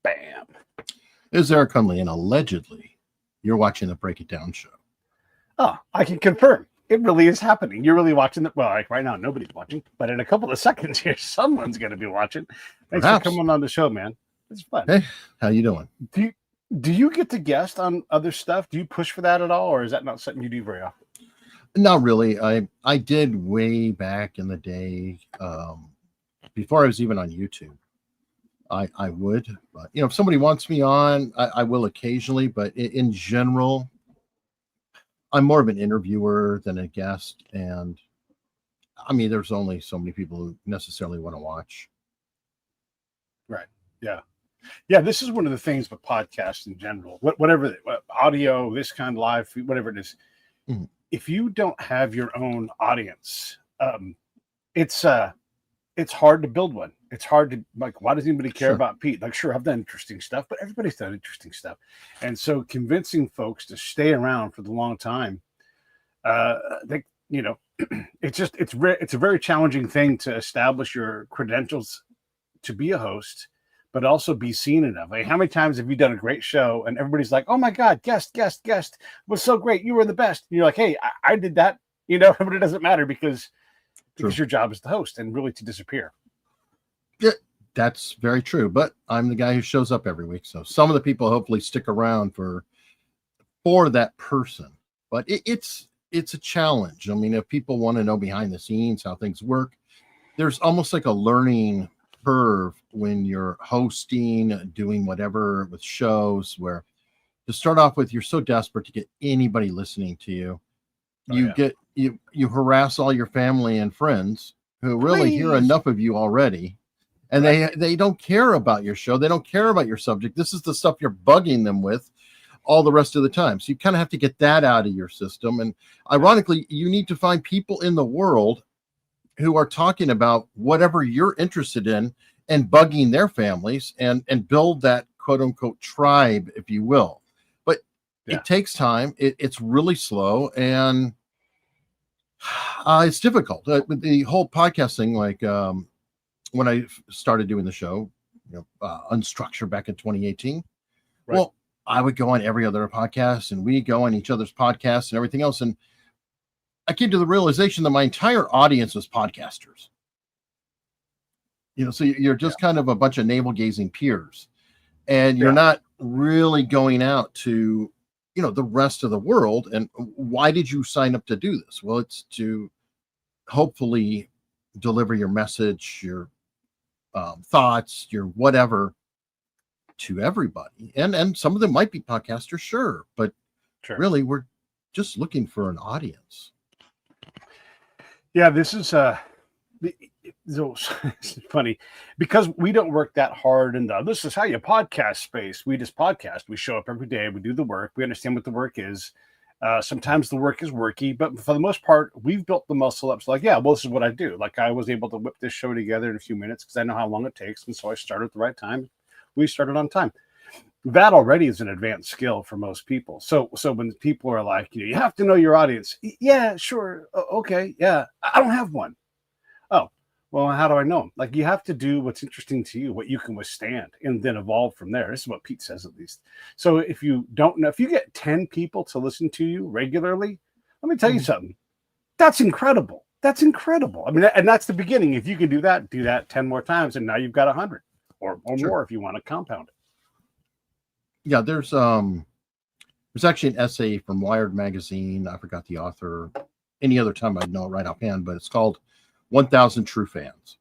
Bam. Is Eric Hunley, and allegedly you're watching the Break It Down show. Oh, I can confirm. It really is happening. You're really watching it. Well, like right now, nobody's watching, but in a couple of seconds here, someone's going to be watching. Thanks for coming on the show, man. It's fun. Hey, how you doing? Do you get to guest on other stuff? Do you push for that at all, or is that not something you do very often? Not really. I did way back in the day, before I was even on YouTube. I would, but if somebody wants me on, I will occasionally, but in general, I'm more of an interviewer than a guest. And I mean, there's only so many people who necessarily want to watch. Right. Yeah. Yeah. This is one of the things with podcasts in general, whatever audio, this kind of live, whatever it is. Mm-hmm. If you don't have your own audience, it's hard to build one. It's hard to, like, why does anybody care about Pete? Like, sure, I've done interesting stuff, but everybody's done interesting stuff. And so convincing folks to stay around for the long time, it's a very challenging thing to establish your credentials to be a host, but also be seen enough. Like, how many times have you done a great show and everybody's like, oh my God, guest was so great. You were the best. And you're like, hey, I did that, but it doesn't matter because your job is to host and really to disappear. Yeah, that's very true. But I'm the guy who shows up every week. So some of the people hopefully stick around for that person. But it's a challenge. I mean, if people want to know behind the scenes how things work, there's almost like a learning curve when you're hosting, doing whatever with shows, where to start off with, you're so desperate to get anybody listening to you. You harass all your family and friends who really hear enough of you already, and they don't care about your show. They don't care about your subject. This is the stuff you're bugging them with all the rest of the time. So you kind of have to get that out of your system. And ironically, you need to find people in the world who are talking about whatever you're interested in and bugging their families and build that quote unquote tribe, if you will. But it takes time. It's really slow, and it's difficult. The whole podcast thing, like when I started doing the show, Unstructured back in 2018, well, I would go on every other podcast and we go on each other's podcasts and everything else. And I came to the realization that my entire audience was podcasters. So you're just kind of a bunch of navel-gazing peers, and you're not really going out to, the rest of the world. And why did you sign up to do this? Well, it's to hopefully deliver your message, your thoughts, your whatever to everybody. And some of them might be podcasters, sure, but really we're just looking for an audience. Yeah, this is it's funny because we don't work that hard in this is how you podcast space. We just podcast. We show up every day. We do the work. We understand what the work is. Sometimes the work is worky, but for the most part, we've built the muscle up. So like, this is what I do. Like, I was able to whip this show together in a few minutes because I know how long it takes. And so I started at the right time. We started on time. That already is an advanced skill for most people. So when people are like, you have to know your audience. Yeah, sure. Okay. Yeah. I don't have one. Oh, well, how do I know them? Like, you have to do what's interesting to you, what you can withstand, and then evolve from there. This is what Pete says, at least. So if you don't know, if you get 10 people to listen to you regularly, let me tell you something. That's incredible. That's incredible. I mean, and that's the beginning. If you can do that 10 more times, and now you've got 100 or more if you want to compound it. Yeah, there's actually an essay from Wired magazine. I forgot the author. Any other time I'd know it right offhand, but it's called 1,000 True Fans.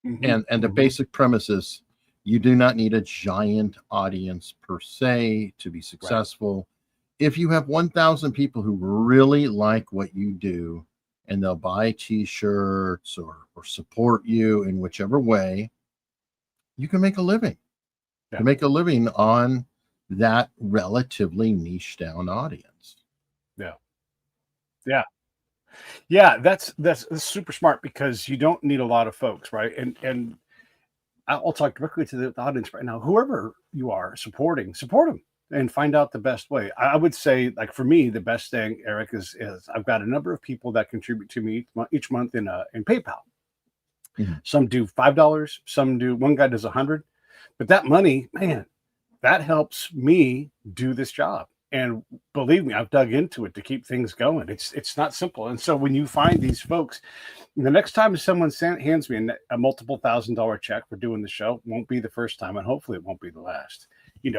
Mm-hmm. And the basic premise is you do not need a giant audience per se to be successful. Right. If you have 1,000 people who really like what you do, and they'll buy t-shirts or support you in whichever way, you can make a living. You make a living on that relatively niche down audience. Yeah, that's super smart, because you don't need a lot of folks, right? And I'll talk directly to the audience right now. Whoever you are support them and find out the best way. I would say, like, for me, the best thing, Eric, is I've got a number of people that contribute to me each month in PayPal. Mm-hmm. Some do $5. One guy does 100. But that money, man, that helps me do this job. And believe me, I've dug into it to keep things going. It's not simple. And so when you find these folks, the next time someone hands me a multiple $1,000 check for doing the show, won't be the first time, and hopefully it won't be the last.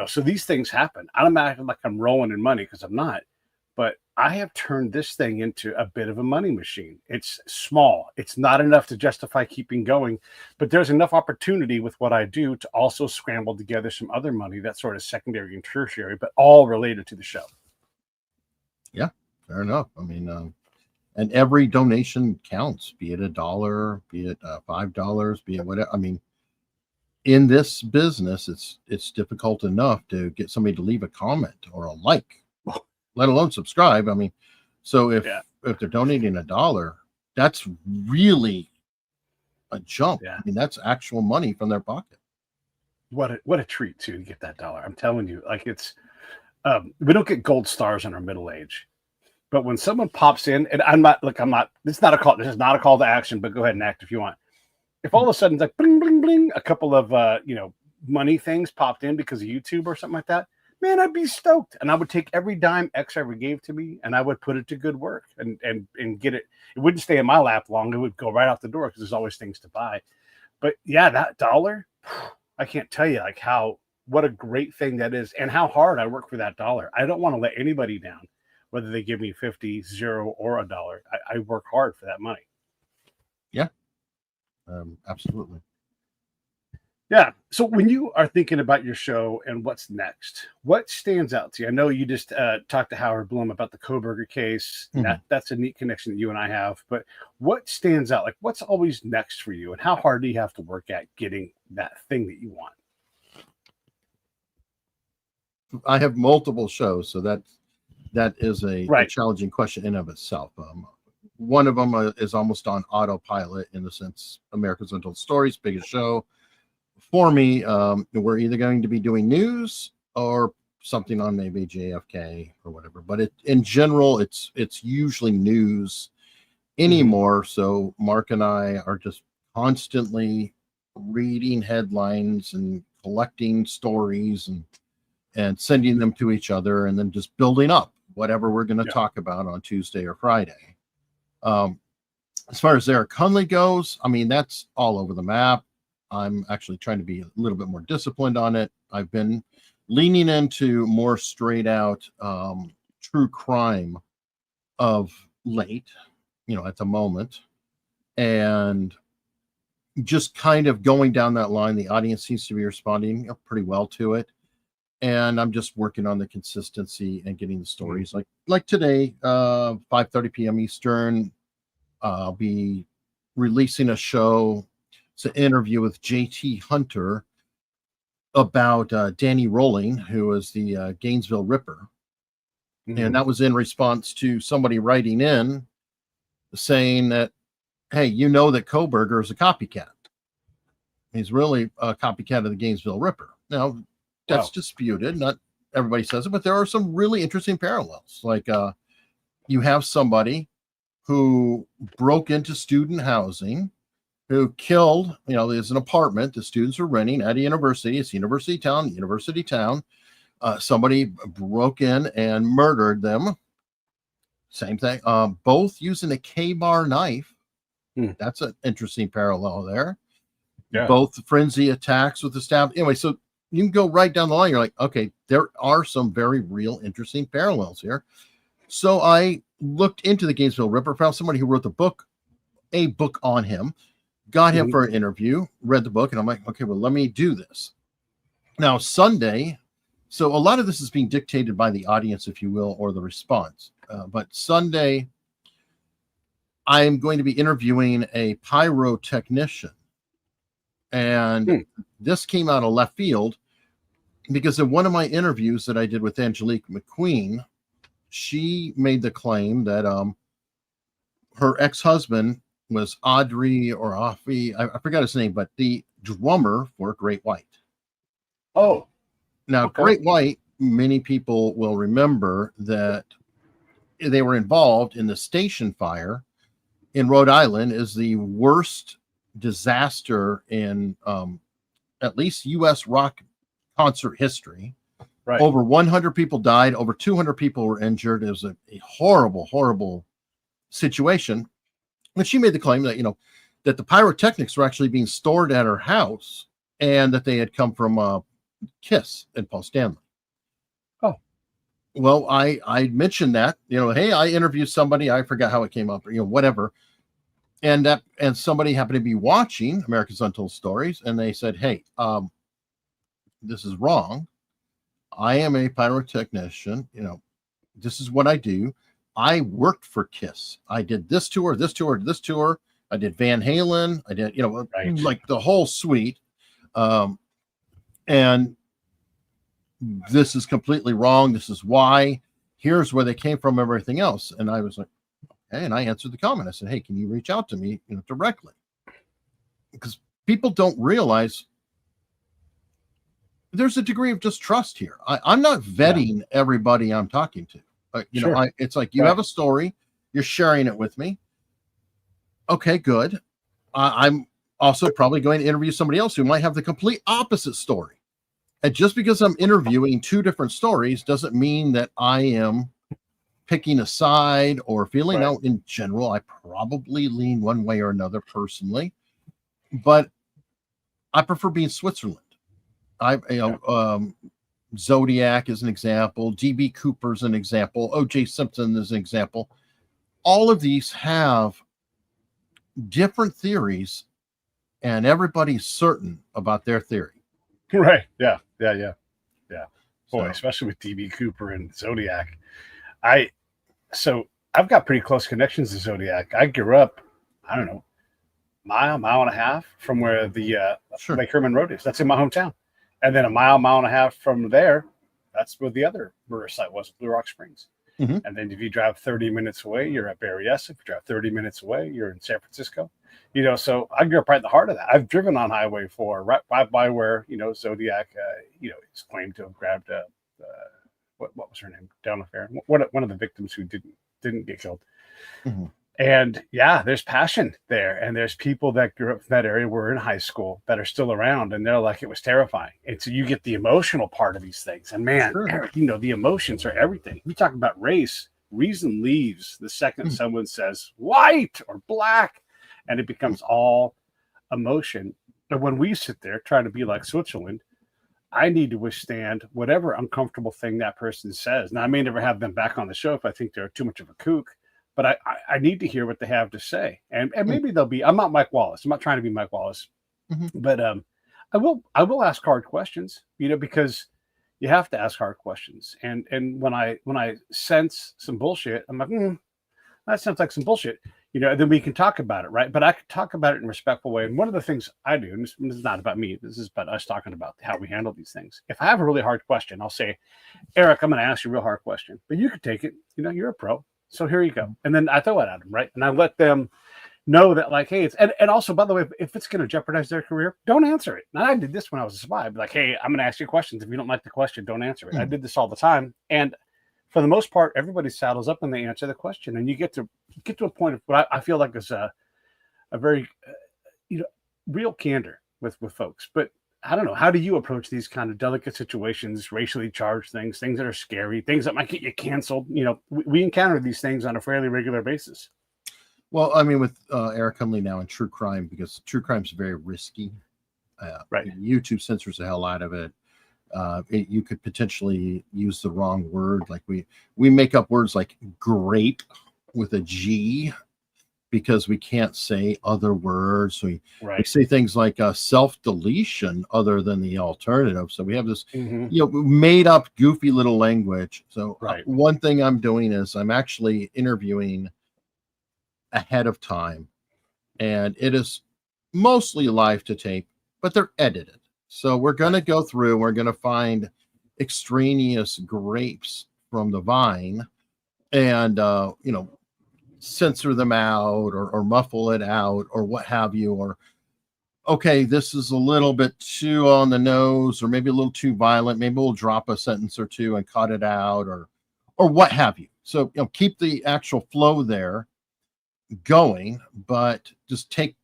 So these things happen. I don't act like I'm rolling in money, because I'm not. But I have turned this thing into a bit of a money machine. It's small. It's not enough to justify keeping going, but there's enough opportunity with what I do to also scramble together some other money that's sort of secondary and tertiary, but all related to the show. Yeah, fair enough. I mean, and every donation counts, be it $1, be it $5, be it whatever. I mean, in this business, it's difficult enough to get somebody to leave a comment or a like, let alone subscribe. I mean, so if they're donating $1, that's really a jump. Yeah. I mean, that's actual money from their pocket. What a treat to get that $1. I'm telling you, like, it's we don't get gold stars in our middle age, but when someone pops in, and this is not a call to action, but go ahead and act if you want. If all of a sudden it's like bling bling bling, a couple of money things popped in because of YouTube or something like that, man, I'd be stoked. And I would take every dime X ever gave to me and I would put it to good work and get it. It wouldn't stay in my lap long. It would go right out the door because there's always things to buy. But yeah, that $1, I can't tell you what a great thing that is and how hard I work for that $1. I don't want to let anybody down, whether they give me 50, 0, or $1. I work hard for that money. Yeah, absolutely. Yeah. So when you are thinking about your show and what's next, what stands out to you? I know you just talked to Howard Bloom about the Kohberger case. Mm-hmm. That's a neat connection that you and I have. But what stands out? Like, what's always next for you? And how hard do you have to work at getting that thing that you want? I have multiple shows, so that is a challenging question in of itself. One of them is almost on autopilot in the sense America's Untold Stories, biggest show. For me, we're either going to be doing news or something on maybe JFK or whatever. But in general, it's usually news anymore. So Mark and I are just constantly reading headlines and collecting stories and sending them to each other, and then just building up whatever we're going to talk about on Tuesday or Friday. As far as Eric Hunley goes, I mean, that's all over the map. I'm actually trying to be a little bit more disciplined on it. I've been leaning into more straight out true crime of late, at the moment, and just kind of going down that line. The audience seems to be responding pretty well to it. And I'm just working on the consistency and getting the stories like today, 5:30 p.m. Eastern. I'll be releasing a show. It's an interview with JT Hunter about Danny Rolling, who was the Gainesville Ripper. Mm-hmm. And that was in response to somebody writing in saying that, hey, that Kohberger is a copycat. He's really a copycat of the Gainesville Ripper. Now, that's disputed. Not everybody says it, but there are some really interesting parallels. Like you have somebody who broke into student housing, who killed, there's an apartment the students are renting at a university. It's university town. Somebody broke in and murdered them. Same thing. Both using a K-bar knife. That's an interesting parallel there. Yeah. Both frenzy attacks with the stab. Anyway, so you can go right down the line. You're like, okay, there are some very real interesting parallels here. So I looked into the Gainesville Ripper, found somebody who wrote a book on him, got him for an interview, read the book, and I'm like, okay, well, let me do this. Now, Sunday, so a lot of this is being dictated by the audience, if you will, or the response. But Sunday, I'm going to be interviewing a pyrotechnician. And this came out of left field because in one of my interviews that I did with Angelique McQueen, she made the claim that her ex-husband was Audrey or Offie, I forgot his name, but the drummer for Great White. Oh. Now, okay. Great White, many people will remember that they were involved in the station fire in Rhode Island, is the worst disaster in at least U.S. rock concert history. Right. Over 100 people died. Over 200 people were injured. It was a horrible, horrible situation. And she made the claim that, that the pyrotechnics were actually being stored at her house and that they had come from Kiss and Paul Stanley. Oh. Well, I mentioned that, hey, I interviewed somebody. I forgot how it came up, whatever. And somebody happened to be watching America's Untold Stories, and they said, hey, this is wrong. I am a pyrotechnician. This is what I do. I worked for Kiss. I did this tour, this tour, this tour. I did Van Halen. I did, Right. like the whole suite. And this is completely wrong. This is why. Here's where they came from, everything else. And I was like, okay. And I answered the comment. I said, hey, can you reach out to me directly? Because people don't realize there's a degree of distrust here. I'm not vetting everybody I'm talking to. Sure. It's like you have a story, you're sharing it with me. Okay, good. I'm also probably going to interview somebody else who might have the complete opposite story. And just because I'm interviewing two different stories doesn't mean that I am picking a side or feeling out. In general, I probably lean one way or another personally, but I prefer being Switzerland. Zodiac is an example. DB Cooper is an example. O.J. Simpson is an example. All of these have different theories, and everybody's certain about their theory. Right. Yeah. Boy, especially with DB Cooper and Zodiac. So I've got pretty close connections to Zodiac. I grew up, I don't know, mile and a half from where the Lake Herman Road is. That's in my hometown. And then a mile and a half from there, that's where the other murder site was, Blue Rock Springs. Mm-hmm. And then if you drive 30 minutes away, you're at Berryessa. If you drive 30 minutes away, you're in San Francisco. So I grew up right in the heart of that. I've driven on Highway 4, right by where, Zodiac, is claimed to have grabbed, what was her name? Donna Fair, one of the victims who didn't get killed. Mm-hmm. And there's passion there. And there's people that grew up in that area, were in high school, that are still around. And they're like, it was terrifying. And so you get the emotional part of these things. And man, Eric, the emotions are everything. You talk about race, reason leaves the second someone says white or black, and it becomes all emotion. But when we sit there trying to be like Switzerland, I need to withstand whatever uncomfortable thing that person says. Now, I may never have them back on the show if I think they're too much of a kook, but I need to hear what they have to say. And maybe they'll be, I'm not Mike Wallace. I'm not trying to be Mike Wallace, but I will ask hard questions, because you have to ask hard questions. And when I sense some bullshit, I'm like, that sounds like some bullshit, then we can talk about it. Right. But I can talk about it in a respectful way. And one of the things I do, and this is not about me, this is about us talking about how we handle these things. If I have a really hard question, I'll say, Eric, I'm going to ask you a real hard question, but you could take it. You're a pro. So here you go. And then I throw it at them. Right. And I let them know that, like, hey, and also, by the way, if it's going to jeopardize their career, don't answer it. And I did this when I was a spy. Like, hey, I'm going to ask you questions. If you don't like the question, don't answer it. I did this all the time. And for the most part, everybody saddles up and they answer the question. And you get to a point of what I feel like is a very, real candor with folks. But I don't know. How do you approach these kind of delicate situations, racially charged things that are scary, things that might get you canceled? We encounter these things on a fairly regular basis. Well, I mean, with Eric Hunley now in true crime, because true crime is very risky. YouTube censors the hell out of it. You could potentially use the wrong word. Like we make up words like grape with a G because we can't say other words. We say things like self-deletion other than the alternative. So we have this made up goofy little language. So one thing I'm doing is I'm actually interviewing ahead of time, and it is mostly live to tape, but they're edited. So we're going to go through, we're going to find extraneous grapes from the vine and, censor them out or muffle it out or what have you. Or, okay, this is a little bit too on the nose or maybe a little too violent. Maybe we'll drop a sentence or two and cut it out or what have you. So, keep the actual flow there going, but just take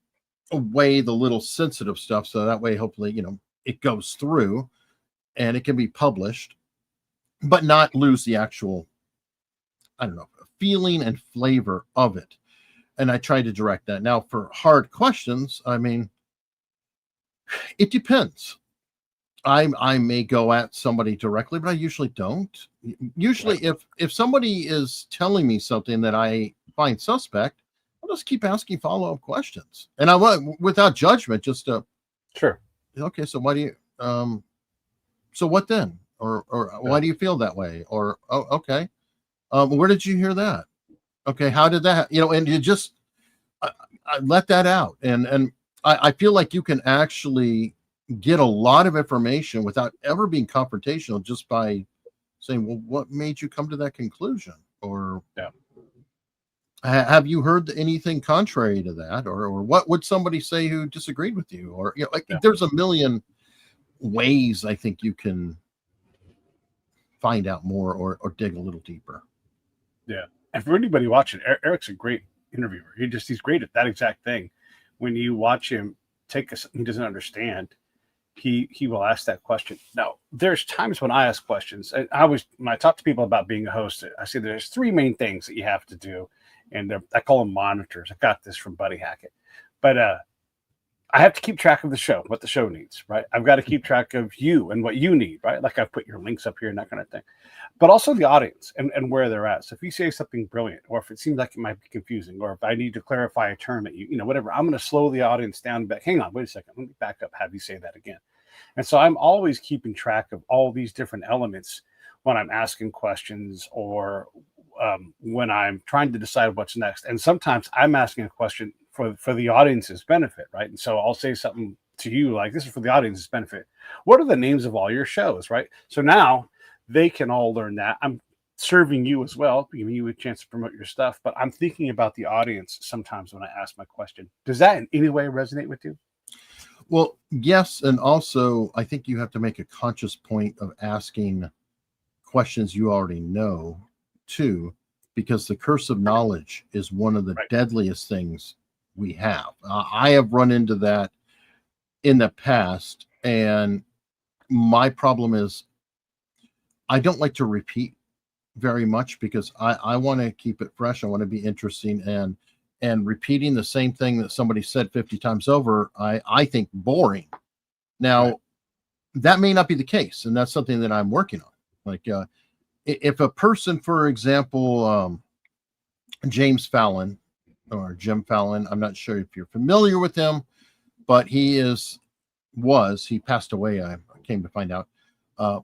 away the little sensitive stuff. So that way, hopefully, it goes through and it can be published, but not lose the actual, I don't know, feeling and flavor of it. And I try to direct that. Now, for hard questions, I mean, it depends. I may go at somebody directly, but I usually don't. Usually, if somebody is telling me something that I find suspect, I'll just keep asking follow-up questions, and I want, without judgment, just to Sure. Okay, so why do you so what then, or why do you feel that way, or oh, okay, where did you hear that? Okay, how did that, and you just I let that out, and I feel like you can actually get a lot of information without ever being confrontational, just by saying, well, what made you come to that conclusion? Or have you heard anything contrary to that? Or what would somebody say who disagreed with you? Or, there's a million ways I think you can find out more, or dig a little deeper. Yeah. And for anybody watching, Eric's a great interviewer. He's great at that exact thing. When you watch him take something he doesn't understand, he will ask that question. Now, there's times when I ask questions, and when I talk to people about being a host, I say there's three main things that you have to do, and I call them monitors. I got this from Buddy Hackett, but I have to keep track of the show, what the show needs, right? I've got to keep track of you and what you need, right? Like I've put your links up here and that kind of thing, but also the audience and where they're at. So if you say something brilliant, or if it seems like it might be confusing, or if I need to clarify a term that whatever, I'm going to slow the audience down and be like, hang on, wait a second, let me back up, have you say that again. And so I'm always keeping track of all these different elements when I'm asking questions, or when I'm trying to decide what's next. And sometimes I'm asking a question for the audience's benefit, right? And so I'll say something to you like, this is for the audience's benefit. What are the names of all your shows, right? So now they can all learn that. I'm serving you as well, giving you a chance to promote your stuff, but I'm thinking about the audience sometimes when I ask my question. Does that in any way resonate with you? Well, yes. And also, I think you have to make a conscious point of asking questions you already know too, because the curse of knowledge is one of the deadliest things we have. I have run into that in the past, and my problem is I don't like to repeat very much, because I want to keep it fresh. I want to be interesting, and repeating the same thing that somebody said 50 times over, I think boring. Now, that may not be the case, and that's something that I'm working on. Like, if a person, for example, James Fallon or Jim Fallon, I'm not sure if you're familiar with him, but he passed away, I came to find out.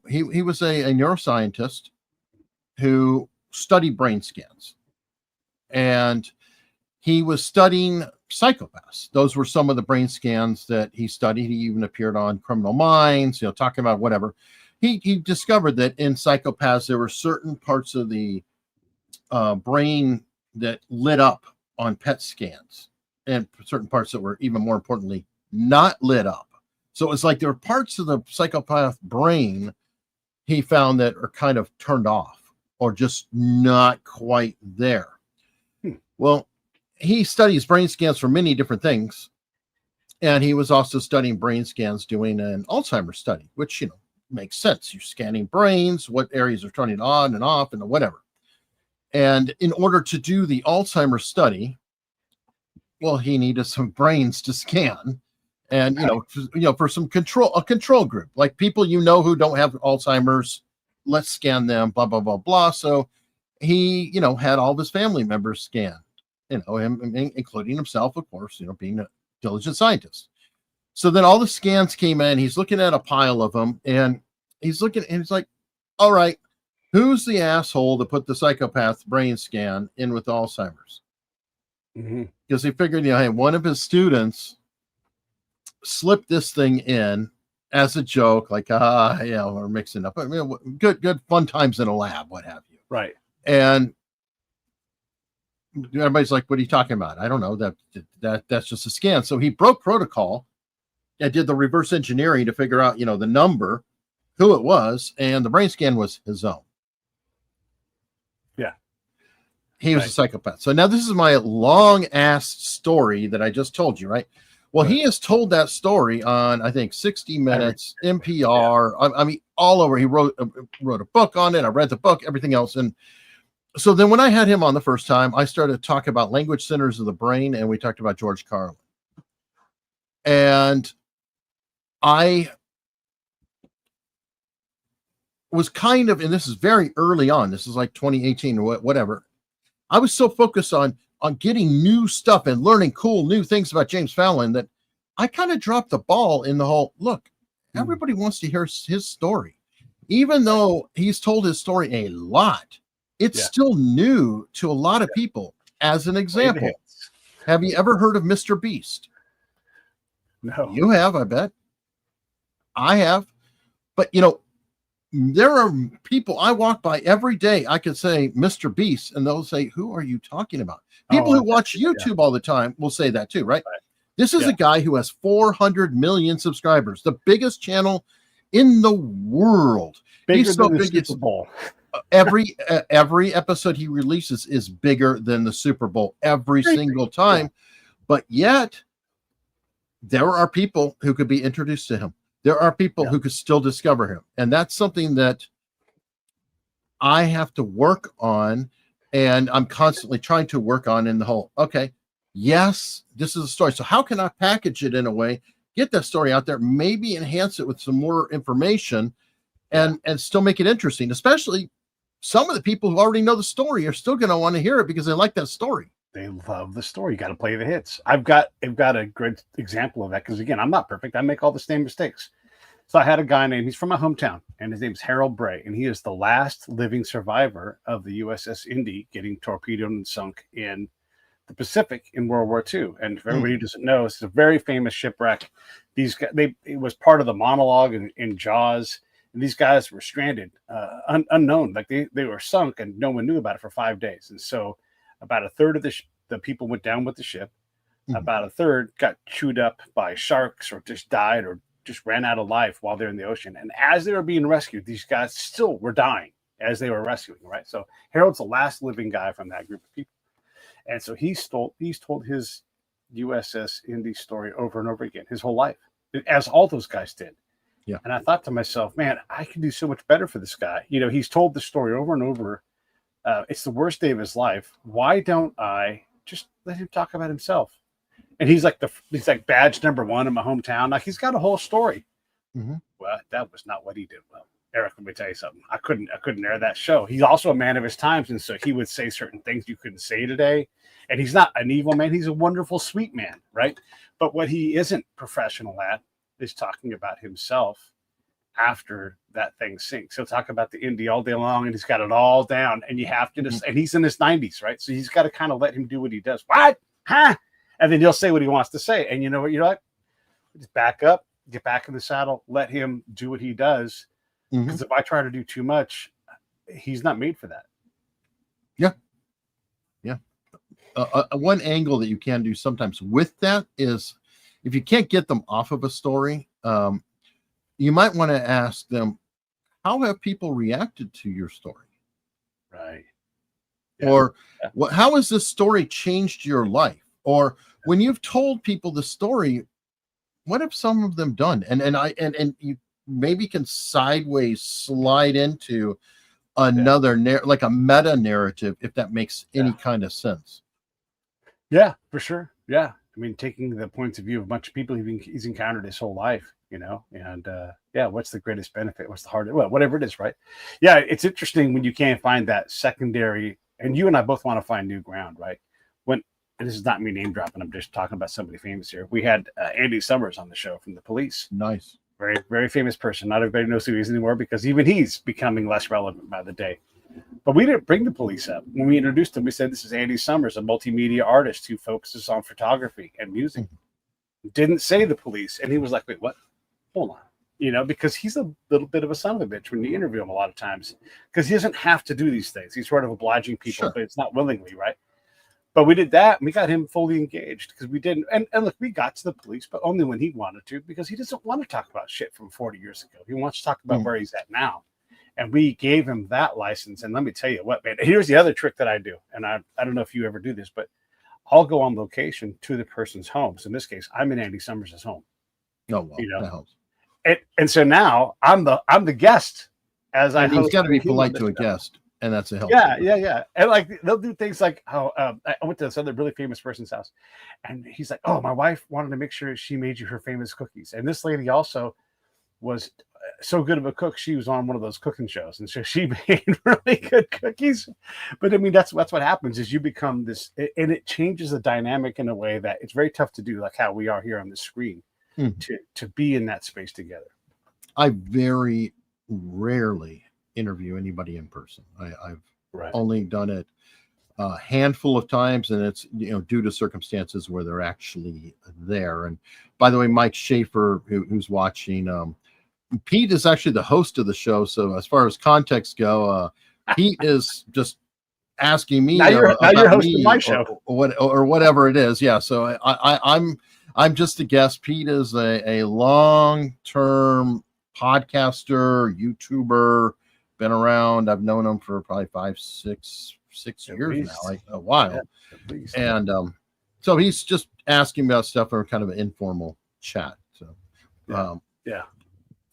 He was a neuroscientist who studied brain scans, and he was studying psychopaths. Those were some of the brain scans that he studied. He even appeared on Criminal Minds, talking about whatever. He discovered that in psychopaths, there were certain parts of the brain that lit up on PET scans, and certain parts that were, even more importantly, not lit up. So it's like there are parts of the psychopath brain he found that are kind of turned off, or just not quite there. Well, he studies brain scans for many different things, and he was also studying brain scans doing an Alzheimer's study, which makes sense. You're scanning brains, what areas are turning on and off, and whatever. And in order to do the Alzheimer's study, well, he needed some brains to scan, and for a control group, like people who don't have Alzheimer's, let's scan them, blah blah blah blah. So he had all of his family members scanned, him, including himself, of course, being a diligent scientist. So then all the scans came in. He's looking at a pile of them, and he's looking, and he's like, all right, who's the asshole to put the psychopath brain scan in with Alzheimer's? Because he figured, hey, one of his students slipped this thing in as a joke, like, we're mixing up. I mean, good fun times in a lab, what have you. Right. And everybody's like, what are you talking about? I don't know. That's just a scan. So he broke protocol and did the reverse engineering to figure out, the number, who it was, and the brain scan was his own. Yeah. He was a psychopath. So now this is my long ass story that I just told you, right? Well, he has told that story on, I think, 60 Minutes, NPR. I mean, all over. He wrote a book on it. I read the book, everything else. And so then when I had him on the first time, I started to talk about language centers of the brain, and we talked about George Carlin. And I was kind of, and this is very early on, this is like 2018 or whatever. I was so focused on getting new stuff and learning cool new things about James Fallon that I kind of dropped the ball in the whole, look, everybody wants to hear his story. Even though he's told his story a lot, it's still new to a lot of people. As an example, have you ever heard of Mr. Beast? No. You have, I bet. I have. But, you know, there are people I walk by every day. I could say Mr. Beast, and they'll say, who are you talking about? People who watch YouTube all the time will say that too, right? This is a guy who has 400 million subscribers, the biggest channel in the world. He's so big, Super Bowl. Every episode he releases is bigger than the Super Bowl every single time. But yet, there are people who could be introduced to him. There are people who could still discover him. And that's something that I have to work on. And I'm constantly trying to work on in the whole, okay, yes, this is a story. So how can I package it in a way, get that story out there, maybe enhance it with some more information and still make it interesting, especially some of the people who already know the story are still going to want to hear it because they like that story. They love the story. You got to play the hits. I've got a great example of that because, again, I'm not perfect. I make all the same mistakes. So I had a guy he's from my hometown, and his name's Harold Bray, and he is the last living survivor of the USS Indy getting torpedoed and sunk in the Pacific in World War II. And for everybody who doesn't know, it's a very famous shipwreck. These guys, it was part of the monologue in Jaws, and these guys were stranded, unknown. Like they were sunk, and no one knew about it for 5 days. And so about a third of the people went down with the ship. About a third got chewed up by sharks or just died or just ran out of life while they're in the ocean. And as they were being rescued, these guys still were dying as they were rescuing, right? So Harold's the last living guy from that group of people. And so he's told his USS Indy story over and over again his whole life, as all those guys did. Yeah. And I thought to myself, man, I can do so much better for this guy. You know, he's told the story over and over. It's the worst day of his life. Why don't I just let him talk about himself? And he's like badge number one in my hometown. Like he's got a whole story. Well, that was not what he did well. Eric, let me tell you something. I couldn't air that show. He's also a man of his times, and so he would say certain things you couldn't say today. And he's not an evil man. He's a wonderful, sweet man, right? But what he isn't professional at is talking about himself after that thing sinks. He'll talk about the Indy all day long, and he's got it all down. And you have to just, and he's in his 90s, right? So he's got to kind of let him do what he does. What? Huh? And then he'll say what he wants to say. And you know what you're like? Just back up, get back in the saddle, let him do what he does. Because if I try to do too much, he's not made for that. Yeah. Yeah. One angle that you can do sometimes with that is if you can't get them off of a story, you might want to ask them, how have people reacted to your story? Right. Yeah. Or how has this story changed your life? Or when you've told people the story, what have some of them done? And you maybe can sideways slide into another like a meta narrative, if that makes any kind of sense. Yeah, for sure. Yeah. I mean, taking the points of view of a bunch of people he's encountered his whole life, you know, and what's the greatest benefit? What's the hardest? Well, whatever it is, right? Yeah, it's interesting when you can't find that secondary, and you and I both want to find new ground, right? And this is not me name dropping, I'm just talking about somebody famous here. We had Andy Summers on the show from The Police. Nice. Very, very famous person. Not everybody knows who he is anymore because even he's becoming less relevant by the day. But we didn't bring The Police up. When we introduced him, we said, this is Andy Summers, a multimedia artist who focuses on photography and music. Didn't say The Police. And he was like, wait, what? Hold on. You know, because he's a little bit of a son of a bitch when you interview him a lot of times. Because he doesn't have to do these things. He's sort of obliging people, but it's not willingly, right? But we did that, and we got him fully engaged because we didn't. And look, we got to The Police, but only when he wanted to, because he doesn't want to talk about shit from 40 years ago. He wants to talk about where he's at now. And we gave him that license. And let me tell you what, man, here's the other trick that I do. And I don't know if you ever do this, but I'll go on location to the person's home. So in this case, I'm in Andy Summers' home. Oh well, You know, that helps. and so now I'm the guest as I And he's host. got to be him on polite the to a show. guest, and that's a help. Yeah. And like they'll do things like how I went to this other really famous person's house, and he's like, "Oh, my wife wanted to make sure she made you her famous cookies." And this lady also was so good of a cook. She was on one of those cooking shows, and so she made really good cookies. But I mean, that's what happens is you become this, and it changes the dynamic in a way that it's very tough to do, like how we are here on the screen, to be in that space together. I very rarely interview anybody in person. I've only done it a handful of times, and it's due to circumstances where they're actually there. And by the way, Mike Schaefer, who's watching, Pete is actually the host of the show. So as far as context go, Pete is just asking me now you're hosting my show or whatever it is. Yeah. So I'm just a guest. Pete is a long-term podcaster, YouTuber, been around. I've known him for probably 6 years now, like a while. Yeah, and so he's just asking about stuff or kind of an informal chat. So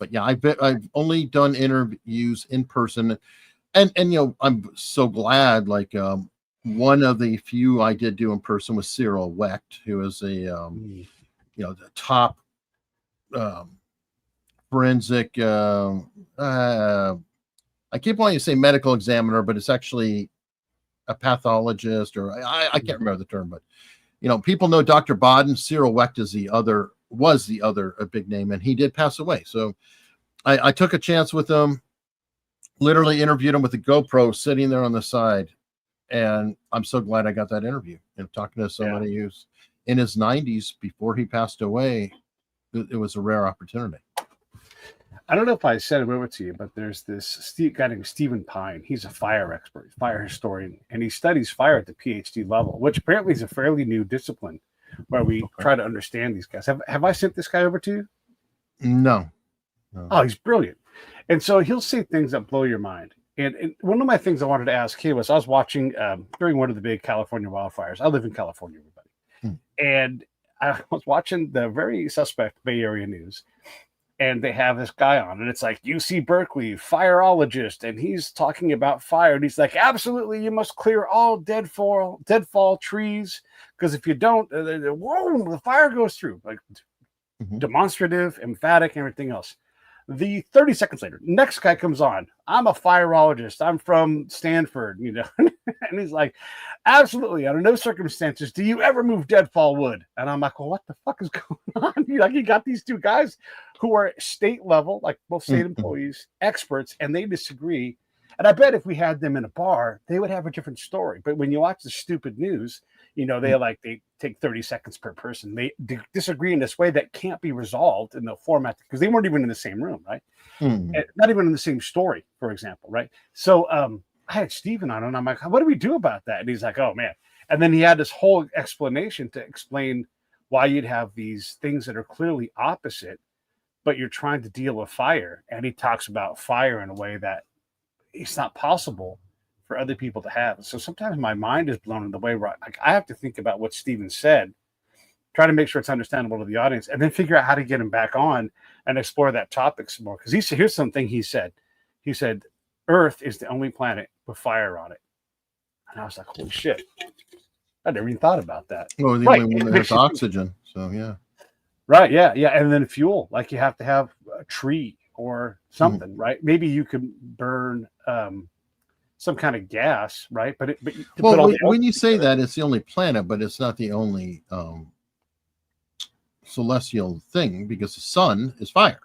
but yeah, I've only done interviews in person, and I'm so glad. Like one of the few I did do in person was Cyril Wecht, who is a the top forensic. I keep wanting to say medical examiner, but it's actually a pathologist, or I can't remember the term. But people know Dr. Bodden. Cyril Wecht was the other a big name, and he did pass away. So I took a chance with him, literally interviewed him with a GoPro sitting there on the side. And I'm so glad I got that interview. And talking to somebody who's in his 90s before he passed away, it was a rare opportunity. I don't know if I said it over to you, but there's this guy named Stephen Pine. He's a fire expert, fire historian, and he studies fire at the PhD level, which apparently is a fairly new discipline where we try to understand these guys. Have I sent this guy over to you? No. Oh, he's brilliant. And so he'll say things that blow your mind. And one of my things I wanted to ask him was I was watching during one of the big California wildfires. I live in California, everybody. And I was watching the very suspect Bay Area news. And they have this guy on, and it's like UC Berkeley, fireologist, and he's talking about fire. And he's like, absolutely, you must clear all deadfall trees, because if you don't, whoa, the fire goes through. Like demonstrative, emphatic, and everything else. The 30 seconds later, next guy comes on. I'm a fireologist. I'm from Stanford, and he's like, absolutely, under no circumstances do you ever move deadfall wood. And I'm like, well, what the fuck is going on? You got these two guys who are state level, like both state employees, experts, and they disagree. And I bet if we had them in a bar, they would have a different story. But when you watch the stupid news, they take 30 seconds per person. They disagree in this way that can't be resolved in the format because they weren't even in the same room, right? And not even in the same story, for example, right? So I had Steven on, and I'm like, what do we do about that? And he's like, oh, man. And then he had this whole explanation to explain why you'd have these things that are clearly opposite, but you're trying to deal with fire. And he talks about fire in a way that it's not possible for other people to have. So sometimes my mind is blown in the way where I have to think about what Steven said, try to make sure it's understandable to the audience, and then figure out how to get him back on and explore that topic some more. Because here's something he said. He said, Earth is the only planet with fire on it. And I was like, holy shit. I never even thought about that. Well, the only one that has oxygen. So, yeah. Right, yeah. And then fuel. Like you have to have a tree or something, right? Maybe you can burn some kind of gas, right? But when you say that, it's the only planet, but it's not the only celestial thing, because the sun is fire.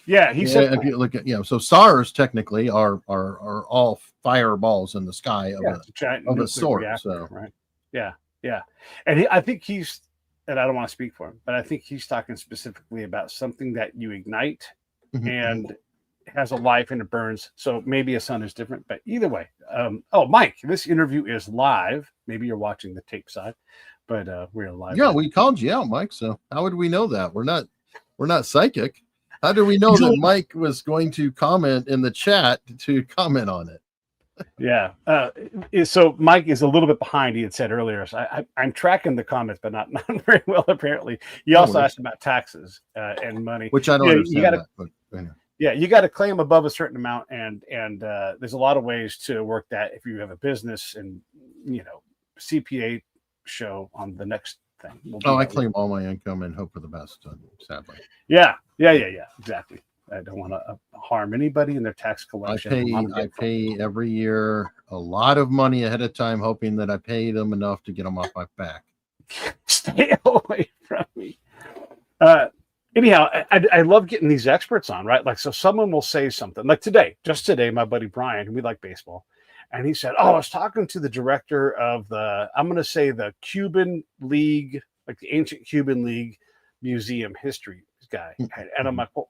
Yeah, he said. If you look at so stars technically are all fireballs in the sky of a sort. Reactor, so right, yeah, and I think he's, and I don't want to speak for him, but I think he's talking specifically about something that you ignite and has a life and it burns. So maybe a sun is different, but either way. Mike, this interview is live. Maybe you're watching the tape side, but we're live. Yeah, we called you out, Mike. So how would we know that? We're not psychic. How do we know that Mike was going to comment in the chat to comment on it? Yeah. So Mike is a little bit behind. He had said earlier. So I'm tracking the comments, but not very well. Apparently, he No also worries. asked about taxes and money. Which I don't You got understand to that, but anyway. yeah, you got to claim above a certain amount, and there's a lot of ways to work that if you have a business and CPA show on the next thing. We'll do Oh, I that. claim all my income and hope for the best, sadly. Yeah, exactly. I don't want to harm anybody in their tax collection. I pay every year a lot of money ahead of time, hoping that I pay them enough to get them off my back. Stay away from me. Anyhow, I love getting these experts on, right? Like, so someone will say something like just today, my buddy Brian, we like baseball, and he said, "Oh, I was talking to the director of I'm going to say the Cuban League, like the ancient Cuban League Museum history guy," and I'm like, "Well,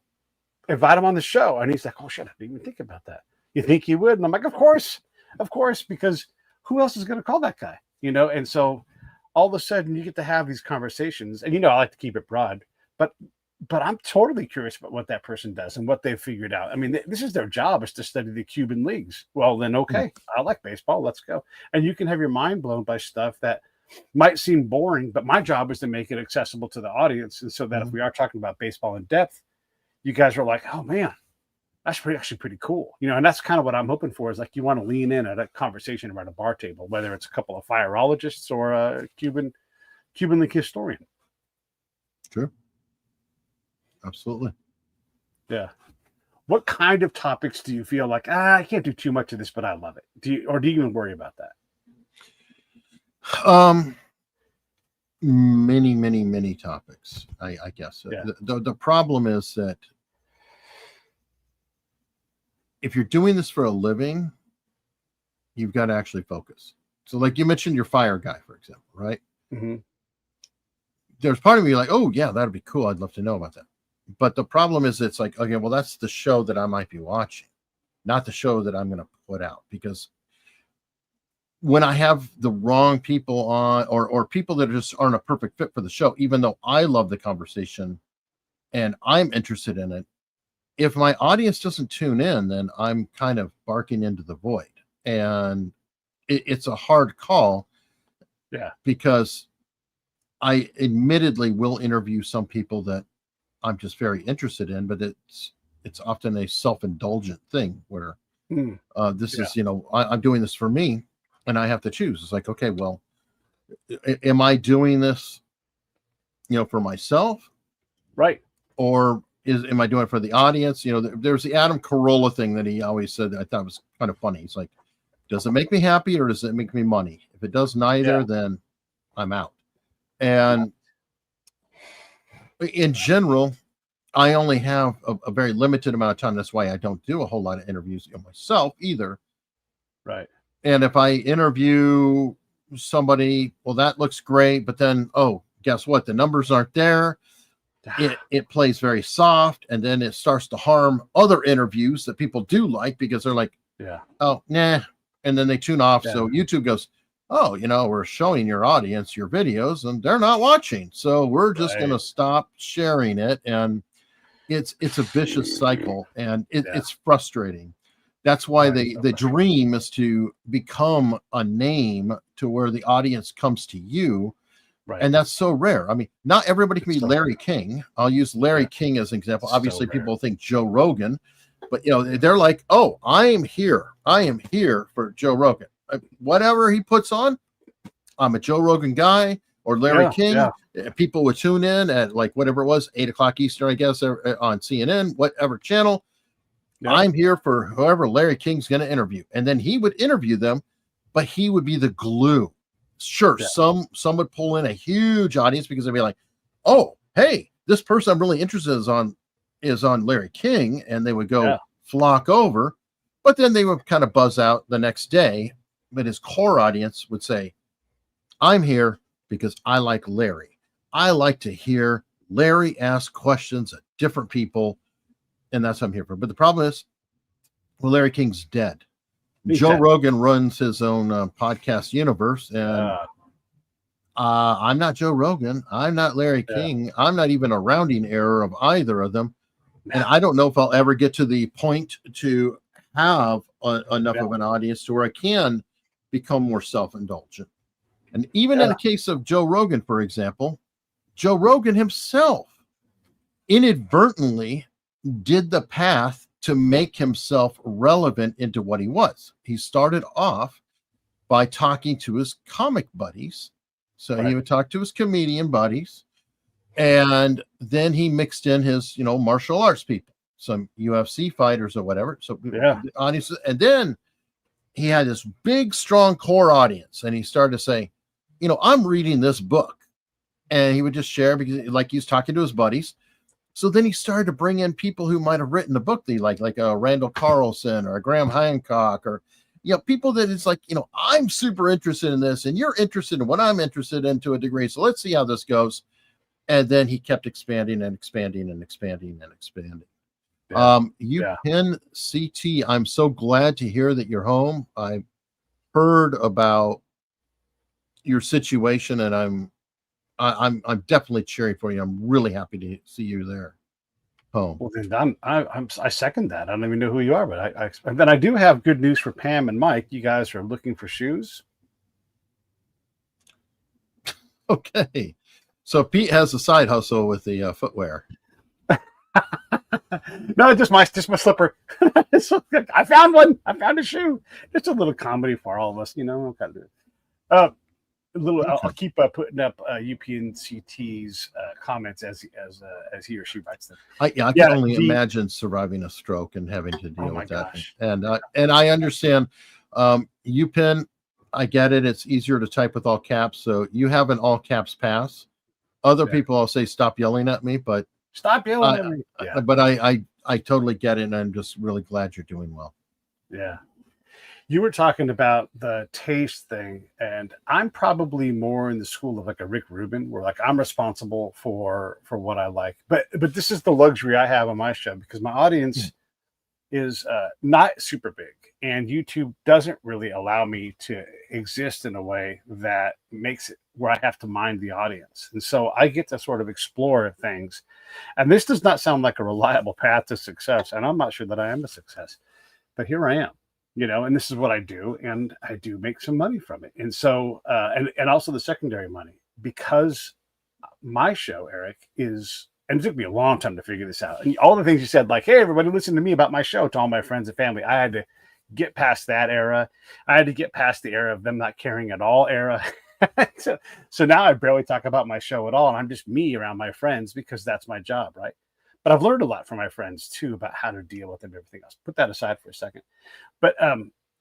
invite him on the show," and he's like, "Oh shit, I didn't even think about that. You think he would?" And I'm like, of course, because who else is going to call that guy, And so all of a sudden, you get to have these conversations, and I like to keep it broad, but I'm totally curious about what that person does and what they've figured out. I mean, this is their job, is to study the Cuban leagues. Well, then, okay, I like baseball. Let's go. And you can have your mind blown by stuff that might seem boring, but my job is to make it accessible to the audience. And so that if we are talking about baseball in depth, you guys are like, oh man, that's actually pretty cool. And that's kind of what I'm hoping for, is like, you want to lean in at a conversation around a bar table, whether it's a couple of fireologists or a Cuban league historian. True. Absolutely. Yeah. What kind of topics do you feel like, I can't do too much of this, but I love it? Do you even worry about that? Many topics, I guess. Yeah. The problem is that if you're doing this for a living, you've got to actually focus. So like you mentioned your fire guy, for example, right? Mm-hmm. There's part of me like, oh yeah, that'd be cool. I'd love to know about that. But the problem is, it's like, okay, well, that's the show that I might be watching, not the show that I'm going to put out. Because when I have the wrong people on, or people that just aren't a perfect fit for the show, even though I love the conversation and I'm interested in it, if my audience doesn't tune in, then I'm kind of barking into the void. And it's a hard call. Yeah. Because I admittedly will interview some people that I'm just very interested in, but it's often a self-indulgent thing where this is, I'm doing this for me and I have to choose. It's like, okay, well, am I doing this, for myself? Right. Or am I doing it for the audience? There's the Adam Carolla thing that he always said that I thought was kind of funny. He's like, does it make me happy or does it make me money? If it does neither, then I'm out. And in general, I only have a very limited amount of time. That's why I don't do a whole lot of interviews myself either. Right. And if I interview somebody, well, that looks great. But then, oh, guess what? The numbers aren't there. It plays very soft. And then it starts to harm other interviews that people do like, because they're like, oh, nah. And then they tune off. So YouTube goes, oh, we're showing your audience your videos and they're not watching. So we're just going to stop sharing it. And it's a vicious cycle, and it's frustrating. That's why the dream is to become a name to where the audience comes to you. Right. And that's so rare. I mean, not everybody can be Larry King. I'll use Larry King as an example. Obviously, people think Joe Rogan, but they're like, oh, I am here for Joe Rogan. Whatever he puts on, I'm a Joe Rogan guy, or Larry King. People would tune in at like whatever it was, 8:00 Eastern, I guess, on CNN, whatever channel. I'm here for whoever Larry King's going to interview. And then he would interview them, but he would be the glue. Sure, some would pull in a huge audience because they'd be like, oh, hey, this person I'm really interested in is on Larry King, and they would go flock over. But then they would kind of buzz out the next day. But his core audience would say, I'm here because I like Larry. I like to hear Larry ask questions of different people, and that's what I'm here for. But the problem is, well, Larry King's dead. Joe Rogan runs his own podcast universe, and I'm not Joe Rogan. I'm not Larry King. I'm not even a rounding error of either of them. And I don't know if I'll ever get to the point to have enough of an audience to where I can become more self-indulgent. And even in the case of Joe Rogan, for example, Joe Rogan himself inadvertently did the path to make himself relevant into what he was. He started off by talking to his comic buddies. So he would talk to his comedian buddies, and then he mixed in his, martial arts people, some UFC fighters or whatever. So the audience, and then he had this big, strong core audience, and he started to say, I'm reading this book, and he would just share because like he's talking to his buddies. So then he started to bring in people who might have written the book they like a Randall Carlson or a Graham Hancock, or people that it's like, I'm super interested in this, and you're interested in what I'm interested in to a degree. So let's see how this goes. And then he kept expanding and expanding and expanding and expanding. Pin CT, I'm so glad to hear that you're home. I heard about your situation, and I'm definitely cheering for you. I'm really happy to see you there home. Well, then I second that. I don't even know who you are, but then I do have good news for Pam and Mike. You guys are looking for shoes. Okay, so Pete has a side hustle with the footwear. No, just my slipper. I found one. I found a shoe. It's a little comedy for all of us, I'll kind of do it. I'll keep putting up UPNCT's comments as he or she writes them. I can only imagine surviving a stroke and having to deal with that. And I understand. UPen, I get it. It's easier to type with all caps. So you have an all caps pass. Other people, I'll say, stop yelling at me, but stop yelling at me. Yeah. But I totally get it, and I'm just really glad you're doing well. Yeah. You were talking about the taste thing, and I'm probably more in the school of like a Rick Rubin, where like I'm responsible for what I like. But this is the luxury I have on my show because my audience is not super big, and YouTube doesn't really allow me to exist in a way that makes it where I have to mind the audience. And so I get to sort of explore things. And this does not sound like a reliable path to success, and I'm not sure that I am a success, but here I am. And this is what I do, and I do make some money from it. And so, and also the secondary money, because my show, Eric, is, and it took me a long time to figure this out. And all the things you said, like, hey, everybody listen to me about my show, to all my friends and family, I had to get past that era. I had to get past the era of them not caring at all era. So now I barely talk about my show at all, and I'm just me around my friends because that's my job, right? But I've learned a lot from my friends, too, about how to deal with them and everything else. Put that aside for a second. But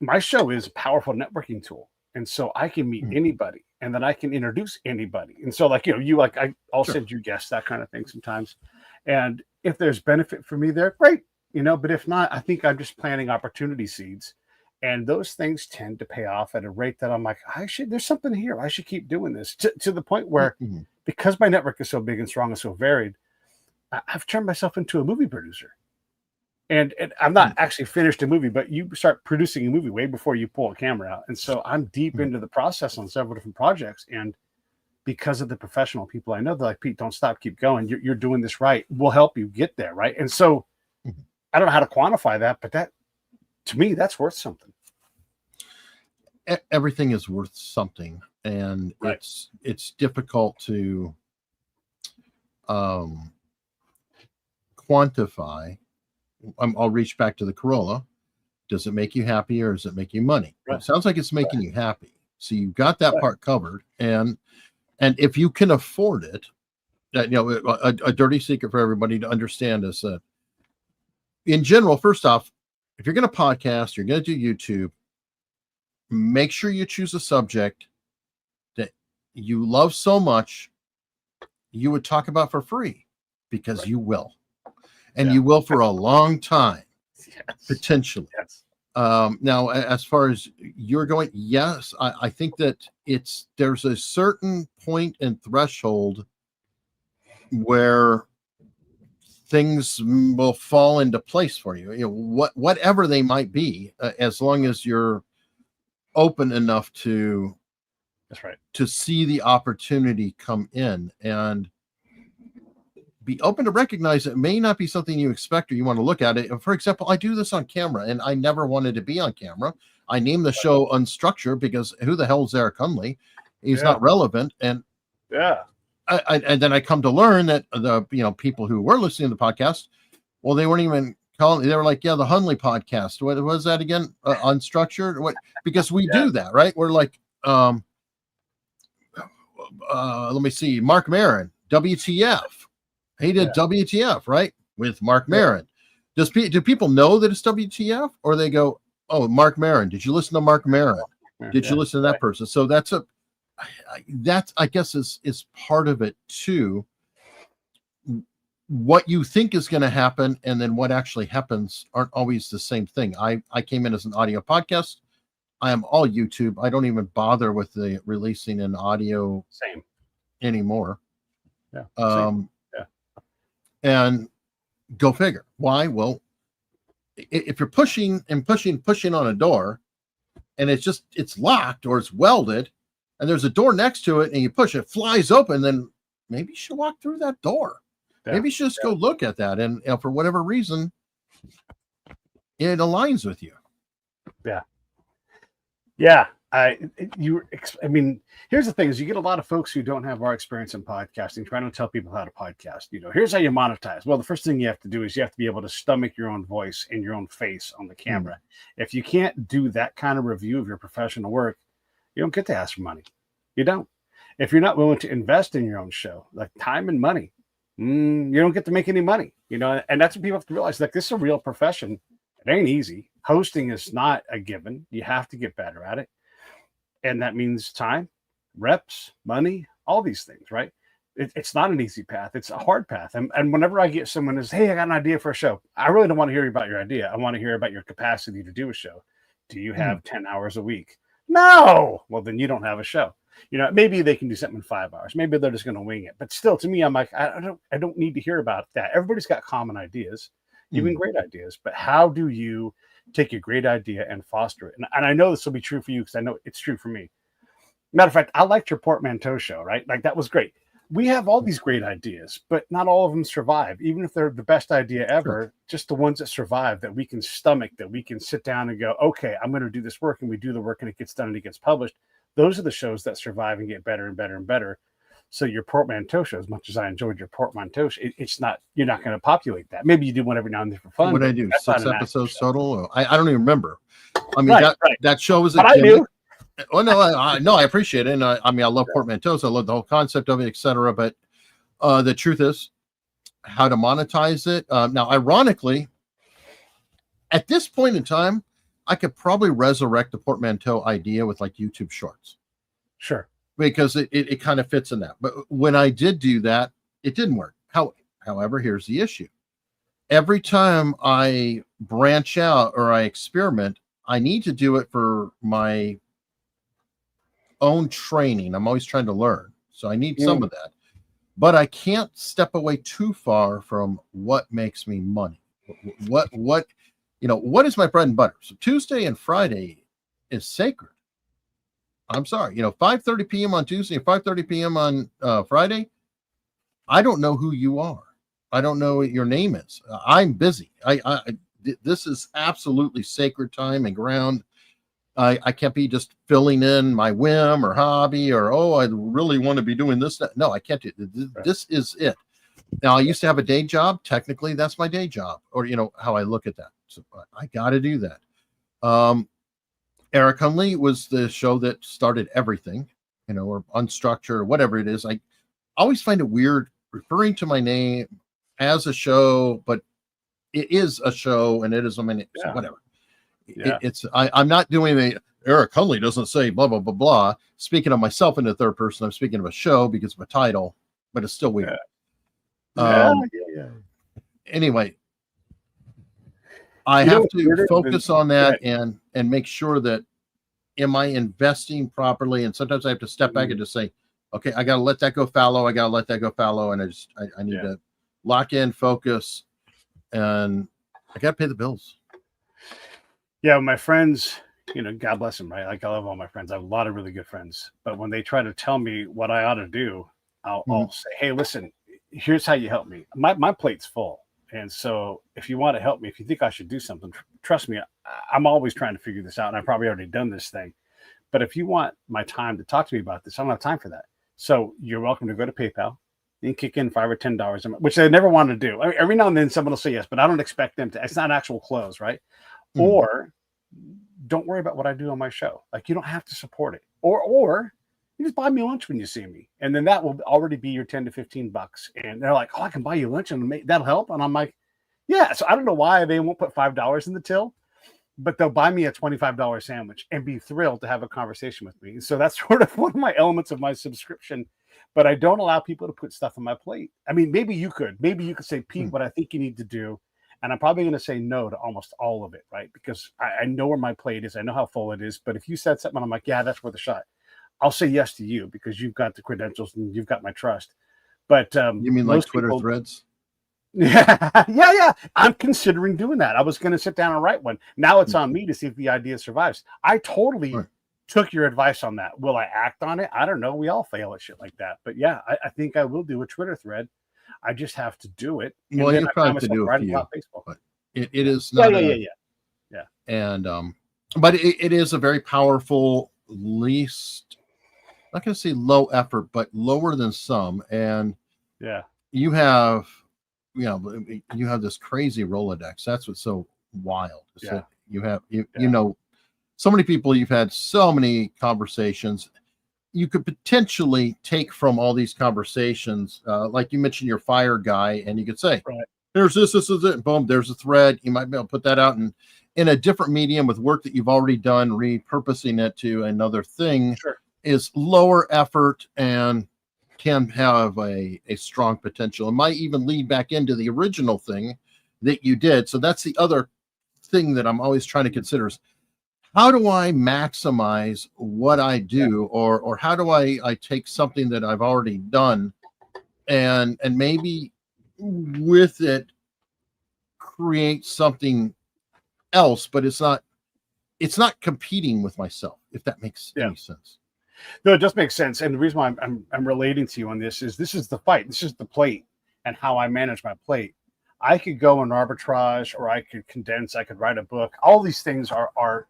my show is a powerful networking tool. And so I can meet anybody, and then I can introduce anybody. And so, like, I'll send you guests, that kind of thing sometimes. And if there's benefit for me there, great. But if not, I think I'm just planting opportunity seeds. And those things tend to pay off at a rate that I'm like, there's something here. I should keep doing this to the point where, because my network is so big and strong and so varied, I've turned myself into a movie producer, and I'm not actually finished a movie, but you start producing a movie way before you pull a camera out. And so I'm deep into the process on several different projects. And because of the professional people I know, they're like, Pete, don't stop, keep going. You're doing this right. We'll help you get there. Right. And so I don't know how to quantify that, but that, to me, that's worth something. Everything is worth something. And it's difficult to, quantify. I'll reach back to the Corolla. Does it make you happy, or does it make you money? It sounds like it's making you happy. So you've got that part covered. And if you can afford it, a dirty secret for everybody to understand is that in general, first off, if you're going to podcast, you're going to do YouTube, make sure you choose a subject that you love so much you would talk about for free, because you will. And you will for a long time, potentially. Now, as far as you're going, yes, I think that there's a certain point and threshold where things will fall into place for you. Whatever they might be, as long as you're open enough to see the opportunity come in. And be open to recognize it may not be something you expect or you want to look at it. For example, I do this on camera, and I never wanted to be on camera. I named the show Unstructured because who the hell is Eric Hunley? He's not relevant. And and then I come to learn that the people who were listening to the podcast, well, they weren't even calling. They were like, "Yeah, the Hunley podcast. What was that again? Unstructured? What?" Because we do that, right? We're like, let me see, Mark Maron, WTF. He did WTF, right? With Mark Maron. Do people know that it's WTF, or they go, "Oh, Mark Maron. Did you listen to Mark Maron? Did you listen to that person?" So that's I guess is part of it too. What you think is going to happen and then what actually happens aren't always the same thing. I came in as an audio podcast. I am all YouTube. I don't even bother with the releasing an audio anymore. And go figure. Why? Well, if you're pushing on a door and it's locked or it's welded and there's a door next to it and you push it, flies open, then maybe you should walk through that door. Maybe you should just go look at that. And for whatever reason, it aligns with you. Yeah. I mean, here's the thing is you get a lot of folks who don't have our experience in podcasting trying to tell people how to podcast. Here's how you monetize. Well, the first thing you have to do is you have to be able to stomach your own voice and your own face on the camera. If you can't do that kind of review of your professional work, you don't get to ask for money. You don't. If you're not willing to invest in your own show, like time and money, you don't get to make any money, and that's what people have to realize. Like, this is a real profession. It ain't easy. Hosting is not a given. You have to get better at it. And that means time, reps, money, all these things, right? It's not an easy path. It's a hard path. And whenever I get someone who says, "Hey, I got an idea for a show," I really don't want to hear about your idea. I want to hear about your capacity to do a show. Do you have 10 hours a week? No. Well, then you don't have a show. Maybe they can do something in 5 hours. Maybe they're just going to wing it. But still, to me, I'm like, I don't need to hear about that. Everybody's got common ideas, even great ideas. But how do you take a great idea and foster it? And I know this will be true for you because I know it's true for me. Matter of fact, I liked your portmanteau show, right? Like, that was great. We have all these great ideas, but not all of them survive. Even if they're the best idea ever, just the ones that survive that we can stomach, that we can sit down and go, okay, I'm going to do this work, and we do the work and it gets done and it gets published. Those are the shows that survive and get better and better and better. So your portmanteau show, as much as I enjoyed your portmanteau show, you're not going to populate that. Maybe you do one every now and then for fun. What I do? 6 episodes total? I don't even remember. I mean, that show was I do. Oh no, I appreciate it. And I love portmanteaus. I love the whole concept of it, etc. But the truth is, how to monetize it. Now, ironically, at this point in time, I could probably resurrect the portmanteau idea with like YouTube Shorts. Sure. Because it kind of fits in that. But when I did do that, it didn't work. However, here's the issue. Every time I branch out or I experiment, I need to do it for my own training. I'm always trying to learn. So I need some of that. But I can't step away too far from what makes me money. What is my bread and butter? So Tuesday and Friday is sacred. I'm sorry, 5:30 p.m. on Tuesday and 5:30 p.m. on Friday. I don't know who you are. I don't know what your name is. I'm busy. This is absolutely sacred time and ground. I can't be just filling in my whim or hobby or, I really want to be doing this. No, I can't do it. This is it. Now, I used to have a day job. Technically, that's my day job, or how I look at that. So I got to do that. Eric Hunley was the show that started everything, or Unstructured or whatever it is. I always find it weird referring to my name as a show, but it is a show and it is so whatever. Yeah. I'm not doing Eric Hunley doesn't say blah, blah, blah, blah. Speaking of myself in the third person, I'm speaking of a show because of a title, but it's still weird. Anyway, I have to focus on that and make sure that am I investing properly? And sometimes I have to step back and just say, okay, I got to let that go fallow. And I need to lock in, focus, and I got to pay the bills. Yeah. My friends, God bless them, right? Like, I love all my friends. I have a lot of really good friends, but when they try to tell me what I ought to do, I'll say, hey, listen, here's how you help me. My plate's full. And so if you want to help me, if you think I should do something, trust me, I'm always trying to figure this out. And I've probably already done this thing. But if you want my time to talk to me about this, I don't have time for that. So you're welcome to go to PayPal and kick in $5 or $10 a month, which I never wanted to do. I mean, every now and then someone will say yes, but I don't expect them to. It's not actual clothes, right? Mhm. Or don't worry about what I do on my show. Like, you don't have to support it. Or you just buy me lunch when you see me. And then that will already be your 10 to 15 bucks. And they're like, oh, I can buy you lunch and that'll help. And I'm like, yeah. So I don't know why they won't put $5 in the till, but they'll buy me a $25 sandwich and be thrilled to have a conversation with me. So that's sort of one of my elements of my subscription. But I don't allow people to put stuff on my plate. I mean, maybe you could say, Pete, what I think you need to do. And I'm probably going to say no to almost all of it, right? Because I know where my plate is. I know how full it is. But if you said something, I'm like, yeah, that's worth a shot. I'll say yes to you because you've got the credentials and you've got my trust. But you mean like Twitter threads? Yeah. I'm considering doing that. I was going to sit down and write one. Now it's on me to see if the idea survives. I totally took your advice on that. Will I act on it? I don't know. We all fail at shit like that. But yeah, I think I will do a Twitter thread. I just have to do it. Well, you probably have to do a few. But it is not. Yeah. And but it is a very powerful, least, I'm not going to say low effort, but lower than some. And yeah, you have this crazy Rolodex. That's what's so wild. Yeah. You have you know so many people. You've had so many conversations. You could potentially take from all these conversations, like you mentioned your fire guy, and you could say, there's this is it, and boom, there's a thread. You might be able to put that out in a different medium with work that you've already done. Repurposing it to another thing is lower effort and can have a strong potential. It might even lead back into the original thing that you did. So that's the other thing that I'm always trying to consider is, how do I maximize what I do, or how do I take something that I've already done and maybe with it create something else, but it's not competing with myself, if that makes any sense. No, it does make sense. And the reason why I'm relating to you on this is the fight. This is the plate and how I manage my plate. I could go and arbitrage, or I could condense, I could write a book. All these things are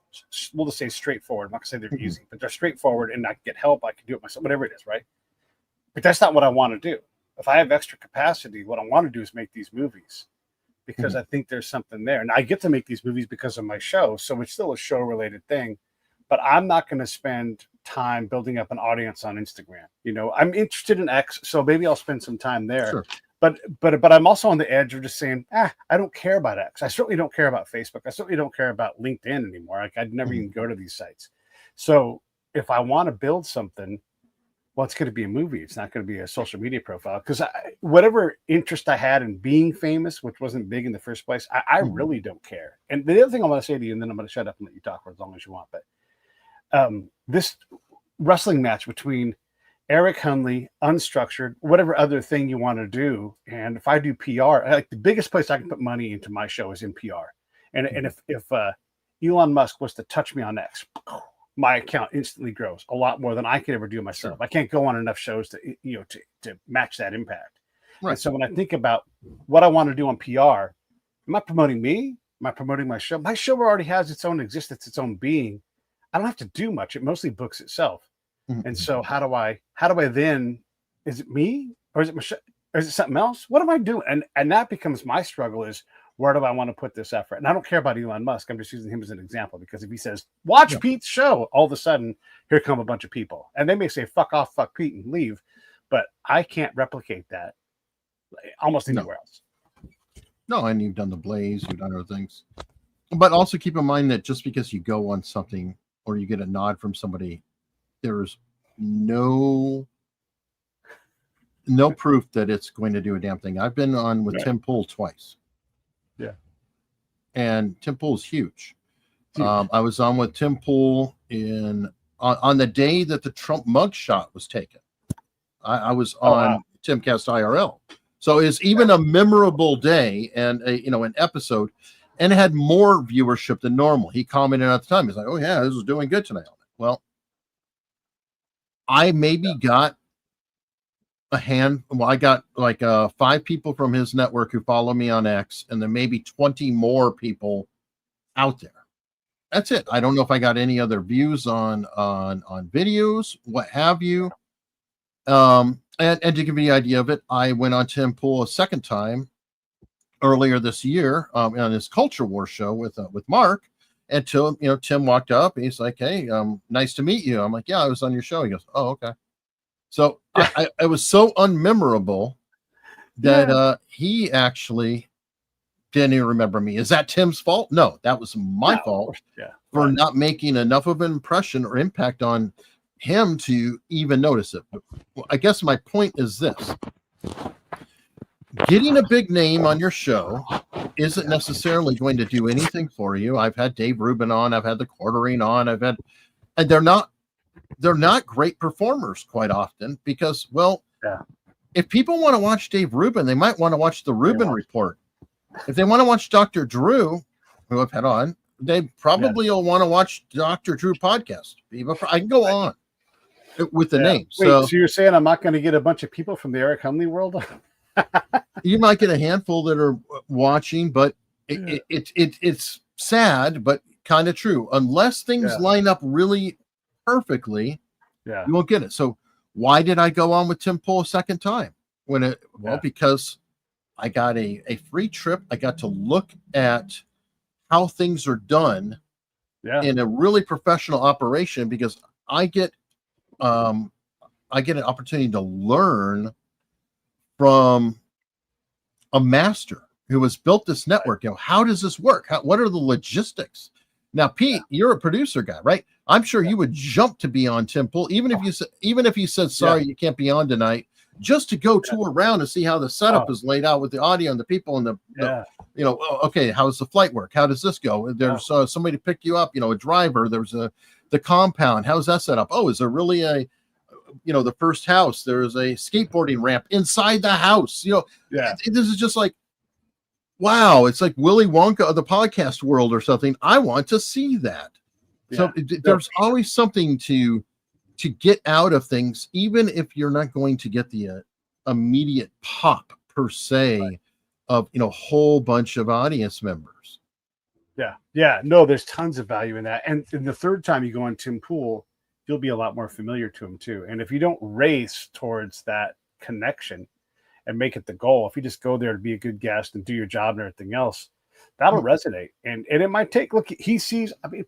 we'll just say straightforward. I'm not gonna say they're easy, but they're straightforward, and I can get help, I can do it myself, whatever it is, right? But that's not what I want to do. If I have extra capacity, what I want to do is make these movies because I think there's something there. And I get to make these movies because of my show, so it's still a show-related thing. But I'm not going to spend time building up an audience on Instagram. I'm interested in X, so maybe I'll spend some time there. Sure. But I'm also on the edge of just saying, I don't care about X. I certainly don't care about Facebook. I certainly don't care about LinkedIn anymore. Like, I'd never even go to these sites. So if I want to build something, well, it's going to be a movie. It's not going to be a social media profile, because whatever interest I had in being famous, which wasn't big in the first place, I really don't care. And the other thing I want to say to you, and then I'm going to shut up and let you talk for as long as you want, but this wrestling match between Eric Hunley, Unstructured, whatever other thing you want to do. And if I do PR, like, the biggest place I can put money into my show is in PR. And if Elon Musk was to touch me on X, my account instantly grows a lot more than I could ever do myself. I can't go on enough shows to match that impact. Right. And so when I think about what I want to do on PR, am I promoting me? Am I promoting my show? My show already has its own existence, its own being. I don't have to do much. It mostly books itself. And so how do I then, is it me, or is it Michelle, or is it something else? What am I doing? And that becomes my struggle, is where do I want to put this effort? And I don't care about Elon Musk. I'm just using him as an example, because if he says, watch Pete's show, all of a sudden here come a bunch of people, and they may say, fuck off, fuck Pete, and leave. But I can't replicate that almost anywhere else. No, and you've done the Blaze, you've done other things. But also keep in mind that just because you go on something or you get a nod from somebody, there's no proof that it's going to do a damn thing. I've been on with Tim Pool twice. Yeah. And Tim Pool's huge. I was on with Tim Pool on the day that the Trump mugshot was taken. I was on Timcast IRL. So it's even a memorable day and an episode, and it had more viewership than normal. He commented at the time. He's like, oh yeah, this is doing good tonight. Well, I maybe got well, I got like 5 people from his network who follow me on X, and then maybe 20 more people out there. That's it. I don't know if I got any other views on videos, what have you. And to give you the idea of it, I went on Tim Pool a second time earlier this year on his Culture War show with Mark. And Tim walked up and he's like, "Hey, nice to meet you." I'm like, "Yeah, I was on your show." He goes, "Oh, okay." So I was so unmemorable that he actually didn't even remember me. Is that Tim's fault? No, that was my fault for not making enough of an impression or impact on him to even notice it. But I guess my point is this: getting a big name on your show isn't necessarily going to do anything for you. I've had Dave Rubin on, I've had the Quartering on, and they're not great performers quite often because, if people want to watch Dave Rubin, they might want to watch the Rubin Report. If they want to watch Dr. Drew, who I've had on, they probably will want to watch Dr. Drew podcast. I can go on with the name. Wait, so you're saying I'm not going to get a bunch of people from the Eric Hunley world? You might get a handful that are watching, but it's sad, but kind of true. Unless things line up really perfectly, you won't get it. So why did I go on with Tim Pool a second time? Because I got a free trip. I got to look at how things are done in a really professional operation, because I get an opportunity to learn from a master who has built this network. How does this work? What are the logistics? Now, Pete, you're a producer guy, right? I'm sure you would jump to be on Tim Pool, even if you said sorry, you can't be on tonight, just to go tour around and see how the setup is laid out with the audio and the people and okay, how does the flight work? How does this go? There's somebody to pick you up, a driver. There's the compound. How's that set up? Oh, is there really the first house? There's a skateboarding ramp inside the house. This is just like, wow, it's like Willy Wonka of the podcast world or something. I want to see that. So there's always something to get out of things, even if you're not going to get the immediate pop per se of a whole bunch of audience members. No, there's tons of value in that. And the third time you go on Tim Pool, you'll be a lot more familiar to him too. And if you don't race towards that connection and make it the goal, if you just go there to be a good guest and do your job and everything else, that'll resonate. And it might take, look, he sees, I mean,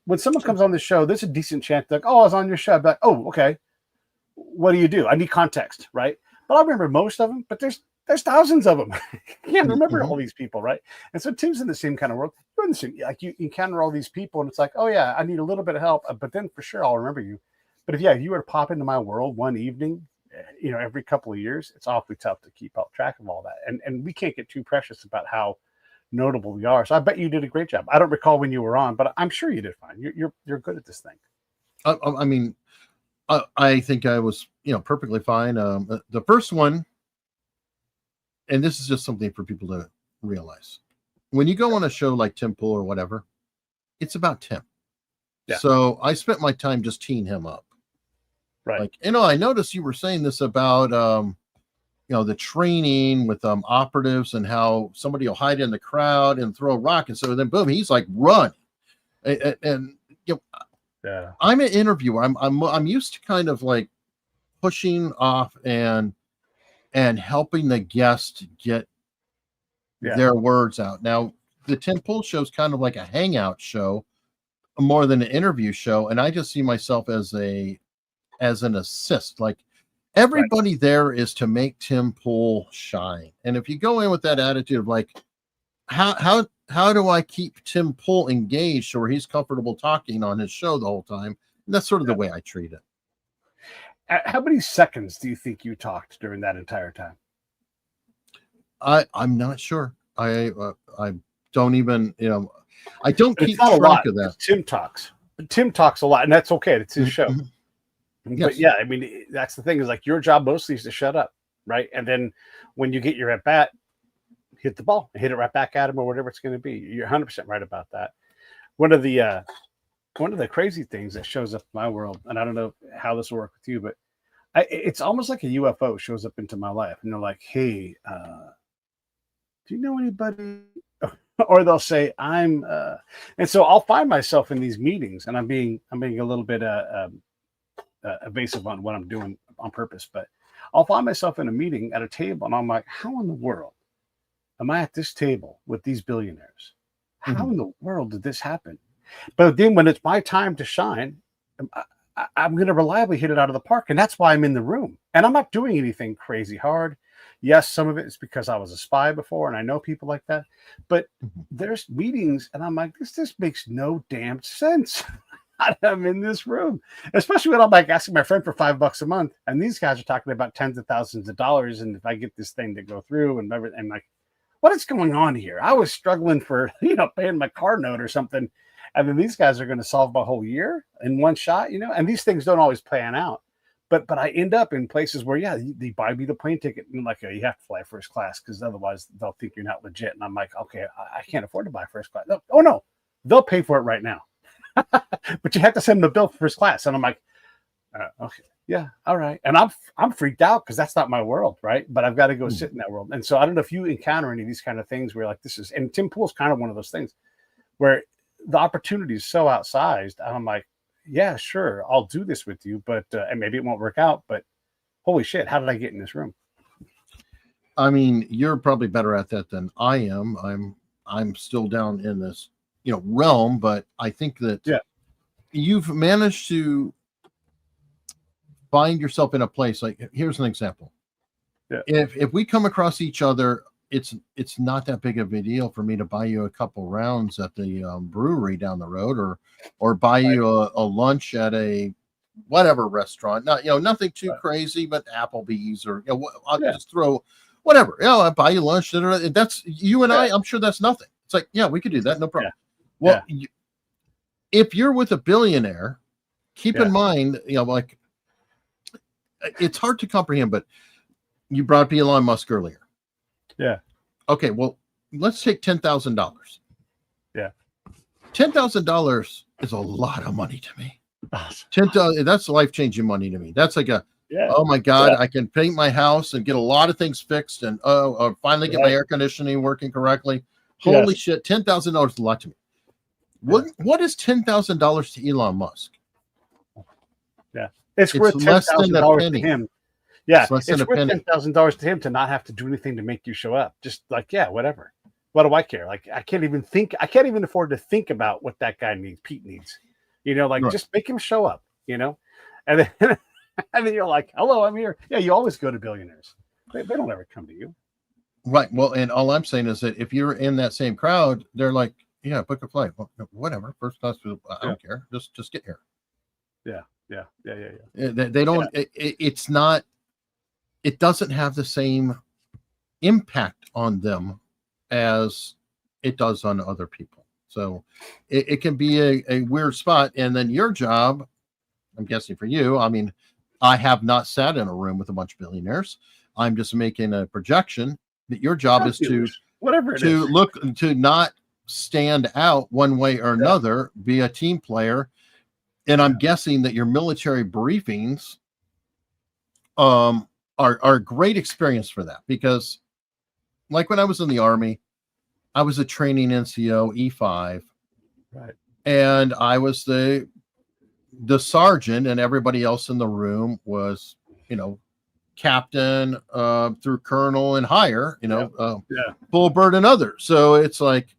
when someone comes on the show, there's a decent chance like, oh, I was on your show. I'd be like, oh, okay. What do you do? I need context, right? But I remember most of them, but there's thousands of them. You can't remember all these people, right? And so Tim's in the same kind of world. You're in the same, like you encounter all these people and it's like, oh yeah, I need a little bit of help, but then for sure I'll remember you. But if you were to pop into my world one evening, every couple of years, it's awfully tough to keep up track of all that. And we can't get too precious about how notable we are. So I bet you did a great job. I don't recall when you were on, but I'm sure you did fine. You're good at this thing. I mean, I think I was, perfectly fine. The first one, and this is just something for people to realize. When you go on a show like Tim Pool or whatever, it's about Tim. Yeah. So I spent my time just teeing him up. Right. Like, I noticed you were saying this about, the training with operatives and how somebody will hide in the crowd and throw a rock. And so then boom, he's like, run. And I'm an interviewer. I'm used to kind of like pushing off and helping the guest get their words out. Now, the Tim Pool show is kind of like a hangout show more than an interview show. And I just see myself as an assist. Like everybody there is to make Tim Pool shine. And if you go in with that attitude of like, how do I keep Tim Pool engaged where he's comfortable talking on his show the whole time? And that's sort of the way I treat it. How many seconds do you think you talked during that entire time? I'm not sure. I don't even, I don't keep track of that. Tim talks. Tim talks a lot, and that's okay. It's his show. Yes. But yeah, I mean, that's the thing is like your job mostly is to shut up, right? And then when you get your at bat, hit the ball, hit it right back at him or whatever it's going to be. You're 100% right about that. One of the crazy things that shows up in my world, and I don't know how this will work with you, but It's almost like a UFO shows up into my life, and they're like, "Hey, do you know anybody?" Or they'll say, and so I'll find myself in these meetings, and I'm being a little bit evasive on what I'm doing on purpose, but I'll find myself in a meeting at a table, and I'm like, "How in the world am I at this table with these billionaires? How Mhm. in the world did this happen?" But then when it's my time to shine, I'm going to reliably hit it out of the park. And that's why I'm in the room. And I'm not doing anything crazy hard. Yes, some of it is because I was a spy before and I know people like that. But Mhm. there's meetings and I'm like, this makes no damn sense. I'm in this room, especially when I'm like asking my friend for $5 a month. And these guys are talking about tens of thousands of dollars. And if I get this thing to go through and everything, I'm like, what is going on here? I was struggling for, paying my car note or something. And then these guys are going to solve my whole year in one shot, and these things don't always plan out. But I end up in places where, yeah, they buy me the plane ticket and like, you have to fly first class because otherwise they'll think you're not legit. And I'm like, okay, I can't afford to buy first class. No, oh no, they'll pay for it right now. But you have to send them the bill for first class. And I'm like, okay, yeah, all right. And I'm freaked out because that's not my world, right? But I've got to go Mhm. sit in that world. And so I don't know if you encounter any of these kind of things where like this is, and Tim Pool's kind of one of those things where the opportunity is so outsized. And I'm like, yeah, sure, I'll do this with you, but and maybe it won't work out. But holy shit, how did I get in this room? I mean, you're probably better at that than I am. I'm still down in this, realm, but I think that Yeah, you've managed to find yourself in a place. Like, here's an example. yeah, If we come across each other, it's not that big of a deal for me to buy you a couple rounds at the brewery down the road, or buy right, you a lunch at a whatever restaurant. Not, nothing too right, crazy, but Applebee's, or I'll yeah, just throw whatever. I buy you lunch. That's you and yeah, I. I'm sure that's nothing. It's like, yeah, we could do that, no yeah, problem. Well, yeah, if you're with a billionaire, keep in yeah, mind, like, it's hard to comprehend, but you brought up Elon Musk earlier. yeah, Okay, well, let's take $10,000. yeah. $10,000 is a lot of money to me. Awesome. 10,000, that's life changing money to me. That's like Yeah, oh my God, yeah, I can paint my house and get a lot of things fixed, and finally get my right. air conditioning working correctly. Holy Yes, shit, $10,000 is a lot to me. yeah, What is $10,000 to Elon Musk? yeah. It's It's worth ten less than thousand a dollars to penny. him. Yeah, It's less than it's a worth penny. $10,000 to him to not have to do anything to make you show up. Just like, yeah, whatever. What do I care? Like, I can't even think. I can't even afford to think about what that guy needs. Pete needs. Like Right. just make him show up. And then and then you're like, hello, I'm here. Yeah, you always go to billionaires. They don't ever come to you. Right. Well, and all I'm saying is that if you're in that same crowd, they're like, yeah, book a flight. Well, whatever. First class, I Yeah, don't care. Just get here. yeah, yeah, yeah, yeah, yeah. They Yeah, don't, it's not, it doesn't have the same impact on them as it does on other people. So it can be a weird spot. And then your job, I'm guessing for you, I mean, I have not sat in a room with a bunch of billionaires. I'm just making a projection that your job drug is dealers, whatever it to is. look, to not stand out one way or Yeah, another, be a team player. And yeah, I'm guessing that your military briefings um are a great experience for that, because like when I was in the army, I was a training NCO E5, right. and I was the sergeant, and everybody else in the room was, you know, captain through colonel and higher, Yeah, yeah, full bird and others. So it's like,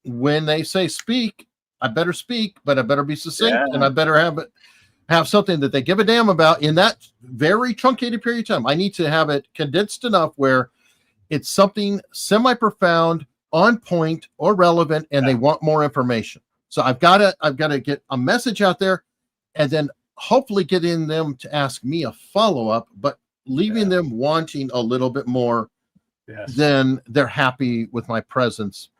when they say speak, I better speak, but I better be succinct, and yeah, I better have something that they give a damn about in that very truncated period of time. I need to have it condensed enough where it's something semi-profound, on point, or relevant, and yeah, they want more information. So I've got to get a message out there, and then hopefully getting them to ask me a follow-up, but leaving yeah. them wanting a little bit more Yes, than they're happy with my presence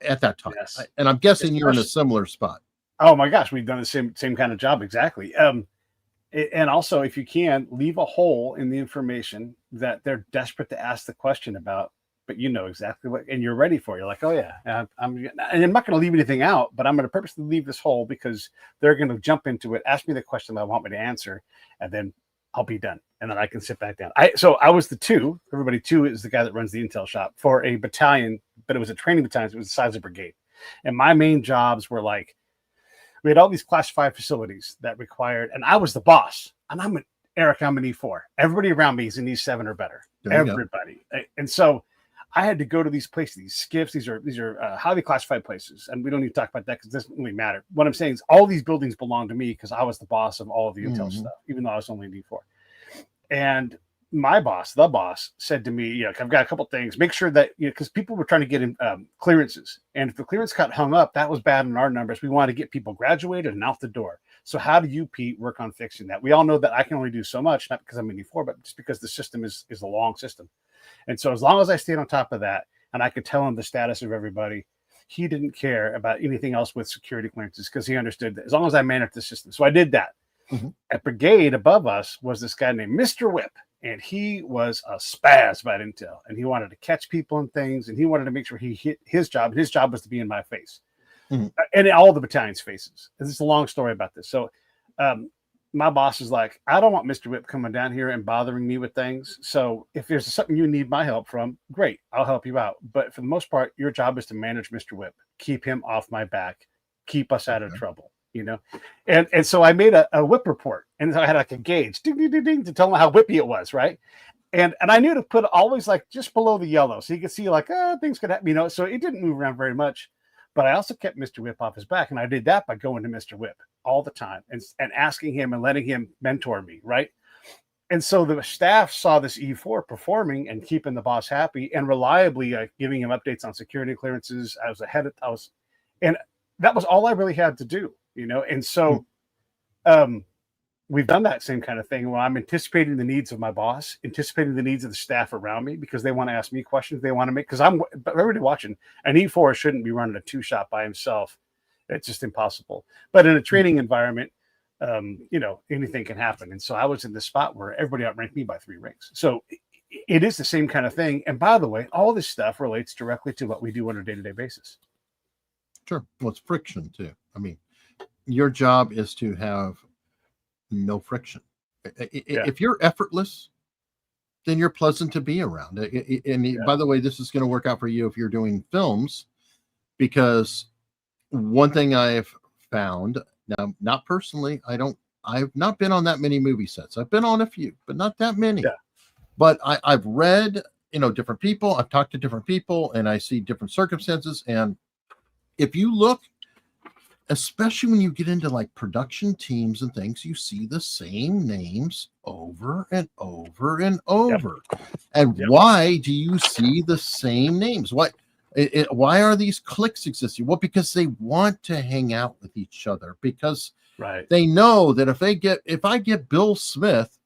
at that time. yes. And I'm guessing you're in a Especially, similar spot. oh my gosh, we've done the same kind of job exactly. And also, if you can, leave a hole in the information that they're desperate to ask the question about but you know exactly what, and you're ready for it. You're like, oh yeah, and I'm not going to leave anything out, but I'm going to purposely leave this whole because they're going to jump into it, ask me the question that I want me to answer, and then I'll be done, and then I can sit back down. So I was the two. Everybody two is the guy that runs the intel shop for a battalion, but it was a training battalion. So it was the size of a brigade, and my main jobs were like, we had all these classified facilities that required, and I was the boss, and I'm an E4. Everybody around me is an E7 or better. Everybody, and so I had to go to these places, these skiffs. These are highly classified places, and we don't need to talk about that because it doesn't really matter. What I'm saying is, all these buildings belong to me because I was the boss of all of the intel stuff, even though I was only an E4. And my boss, the boss, said to me, I've got a couple things. Make sure that because people were trying to get in clearances, and if the clearance got hung up, that was bad in our numbers. We want to get people graduated and out the door. So how do you, Pete, work on fixing that? We all know that I can only do so much, not because I'm an E4, but just because the system is a long system. And so as long as I stayed on top of that and I could tell him the status of everybody, he didn't care about anything else with security clearances because he understood that as long as I managed the system. So I did that. At brigade above us was this guy named Mr. Whip, and he was a spaz about intel, and he wanted to catch people and things, and he wanted to make sure he hit his job. His job was to be in my face and in all the battalion's faces. It's a long story about this. So my boss is like, I don't want Mr. Whip coming down here and bothering me with things. So if there's something you need my help from, great, I'll help you out. But for the most part, your job is to manage Mr. Whip, keep him off my back, keep us out of trouble, And so I made a whip report, and I had like a gauge, ding, ding, ding, ding, to tell him how whippy it was, right? And I knew to put always like just below the yellow, so you could see like things could happen, So it didn't move around very much. But I also kept Mr. Whip off his back, and I did that by going to Mr. Whip all the time and asking him and letting him mentor me, right? And so the staff saw this E4 performing and keeping the boss happy and reliably giving him updates on security clearances. And that was all I really had to do, And so we've done that same kind of thing where I'm anticipating the needs of my boss, anticipating the needs of the staff around me because they want to ask me questions they want to make. Because everybody watching, an E4 shouldn't be running a 2-shop by himself. It's just impossible. But in a training environment, anything can happen. And so I was in this spot where everybody outranked me by 3 ranks. So it is the same kind of thing. And by the way, all this stuff relates directly to what we do on a day-to-day basis. Sure. Well, it's friction too. I mean, your job is to have no friction. If you're effortless, then you're pleasant to be around. By the way, this is going to work out for you if you're doing films, because one thing I've found, now, not personally, I've not been on that many movie sets. I've been on a few, but not that many. Yeah. But I've read, different people. I've talked to different people, and I see different circumstances. And if you look, especially when you get into like production teams and things, you see the same names over and over and over. Yep. And why do you see the same names? Why are these cliques existing? Well, because they want to hang out with each other, because they know that if I get Bill Smith,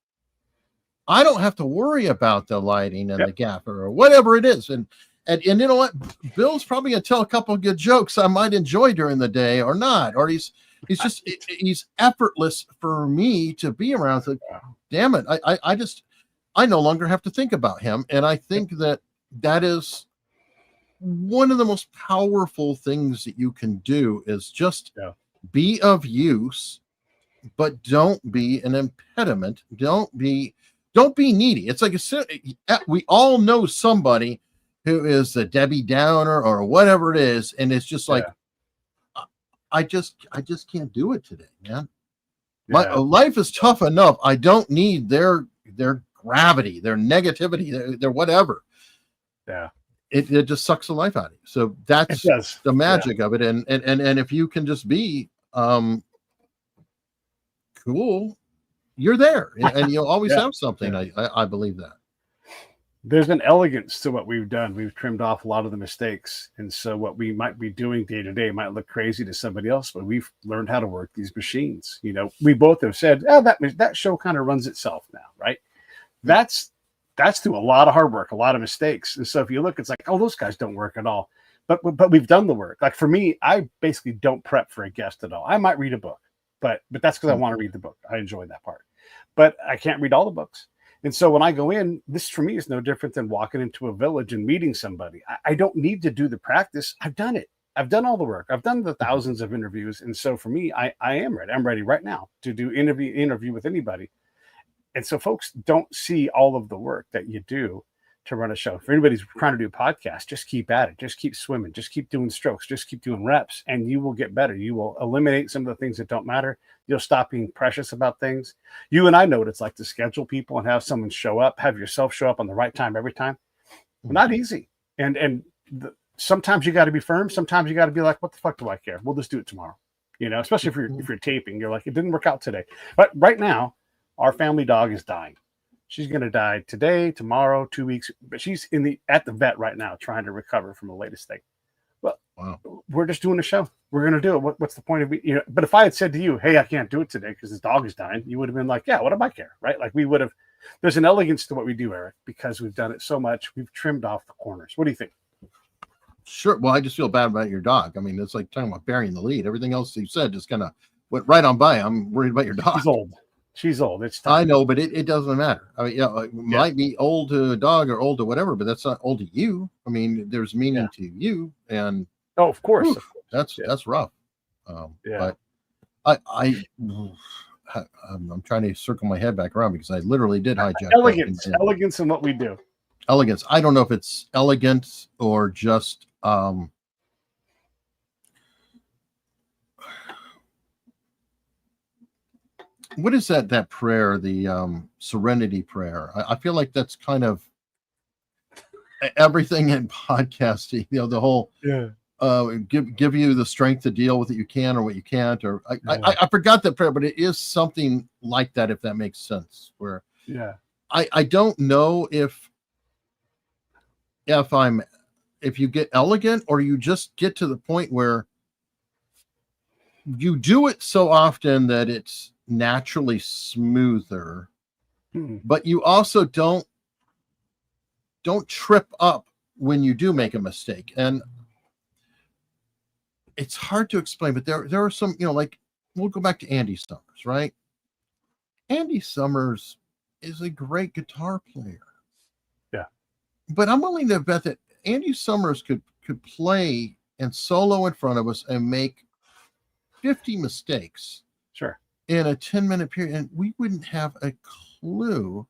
I don't have to worry about the lighting and the gaffer or whatever it is. And you know what? Bill's probably going to tell a couple of good jokes I might enjoy during the day or not. Or he's effortless for me to be around. So, damn it. I no longer have to think about him. And I think that is one of the most powerful things that you can do is just be of use, but don't be an impediment. Don't be needy. It's like we all know somebody who is the Debbie Downer or whatever it is, and it's just like I just can't do it today, man. My life is tough enough. I don't need their gravity, their negativity, their whatever. Yeah. It just sucks the life out of you. So that's the magic of it. And if you can just be cool, you're there, and you'll always have something. I believe that. There's an elegance to what we've done. We've trimmed off a lot of the mistakes. And so what we might be doing day to day might look crazy to somebody else, but we've learned how to work these machines. We both have said, that show kind of runs itself now, right? That's through a lot of hard work, a lot of mistakes. And so if you look, it's like, those guys don't work at all. But we've done the work. Like for me, I basically don't prep for a guest at all. I might read a book, but that's because I want to read the book. I enjoy that part. But I can't read all the books. And so when I go in, this for me is no different than walking into a village and meeting somebody. I don't need to do the practice. I've done it. I've done all the work. I've done the thousands of interviews. And so for me, I am ready. I'm ready right now to do interview with anybody. And so folks don't see all of the work that you do to run a show. If anybody's trying to do a podcast, just keep at it. Just keep swimming. Just keep doing strokes. Just keep doing reps, and you will get better. You will eliminate some of the things that don't matter. You'll stop being precious about things. You and I know what it's like to schedule people and have someone show up, have yourself show up on the right time every time. Not easy. Sometimes you got to be firm. Sometimes you got to be like, what the fuck do I care? We'll just do it tomorrow. Especially if you're taping, you're like, it didn't work out today. But right now, our family dog is dying. She's going to die today, tomorrow, 2 weeks, but she's at the vet right now trying to recover from the latest thing. Well, wow. We're just doing a show. We're going to do it. What's the point of it? But if I had said to you, hey, I can't do it today because this dog is dying, you would have been like, yeah, what do I care? Right? Like we would have, there's an elegance to what we do, Eric, because we've done it so much. We've trimmed off the corners. What do you think? Sure. Well, I just feel bad about your dog. I mean, it's like talking about burying the lead. Everything else you said just kind of went right on by. I'm worried about your dog. She's old. It's time. I know, but it doesn't matter. I mean, it might be old to a dog or old to whatever, but that's not old to you. I mean, there's meaning to you, and of course, that's rough. But I'm trying to circle my head back around because I literally did hijack elegance in what we do. Elegance. I don't know if it's elegance or just what is that prayer, the serenity prayer? I feel like that's kind of everything in podcasting, the whole give you the strength to deal with it you can or what you can't, or I forgot that prayer, but it is something like that, if that makes sense, where I don't know if you get elegant or you just get to the point where you do it so often that it's naturally smoother, but you also don't trip up when you do make a mistake. And it's hard to explain, but there are some, like we'll go back to Andy Summers, right? Andy Summers is a great guitar player. Yeah. But I'm willing to bet that Andy Summers could play and solo in front of us and make 50 mistakes. Sure. In a 10-minute period, and we wouldn't have a clue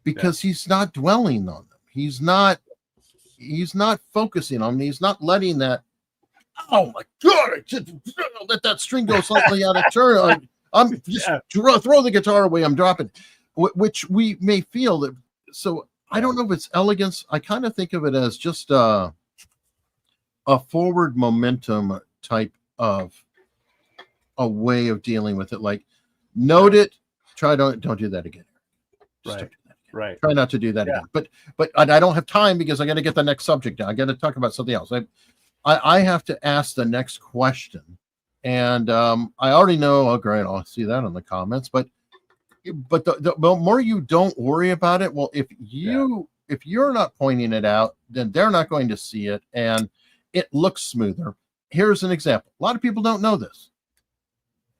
because he's not dwelling on them. He's not focusing on them. He's not letting that, oh my God, let that string go slightly out of turn. I'm just throw the guitar away. I'm dropping, which we may feel that. So I don't know if it's elegance. I kind of think of it as just a forward momentum type of a way of dealing with it. Like, note it, don't do that again. Right. Try not to do that again. But I don't have time because I got to get the next subject down. I got to talk about something else. I have to ask the next question, and I already know. Oh, great! I'll see that in the comments. But the more you don't worry about it, well, if you're not pointing it out, then they're not going to see it, and it looks smoother. Here's an example. A lot of people don't know this.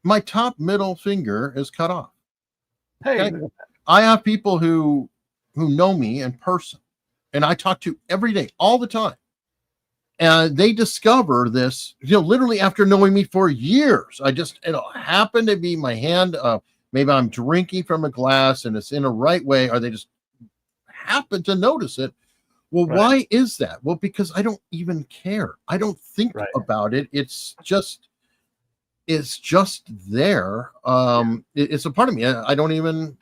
My top middle finger is cut off. Hey, okay? I have people who know me in person, and I talk to every day, all the time. And they discover this, literally after knowing me for years. It happened to be my hand. Maybe I'm drinking from a glass and it's in a right way, or they just happen to notice it. Well, why is that? Well, because I don't even care. I don't think about it. It's just there. It's a part of me. I don't even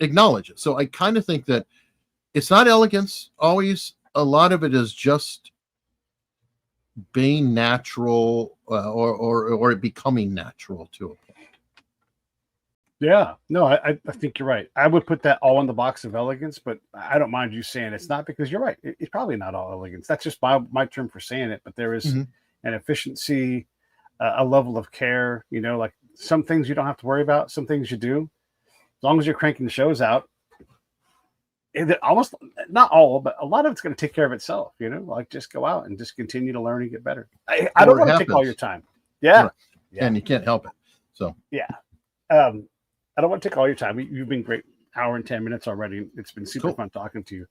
acknowledge it. So I kind of think that it's not elegance always. A lot of it is just being natural, or becoming natural to a point. Yeah, no, I think you're right. I would put that all in the box of elegance, but I don't mind you saying it's not, because you're right. It's probably not all elegance. That's just my term for saying it. But there is an efficiency, a level of care. Like some things you don't have to worry about. Some things you do. As long as you're cranking the shows out, almost not all, but a lot of it's going to take care of itself. Like just go out and just continue to learn and get better. I don't want to take all your time. Yeah. And you can't help it. So I don't want to take all your time. You've been great hour and 10 minutes already. It's been super Cool. fun talking to you.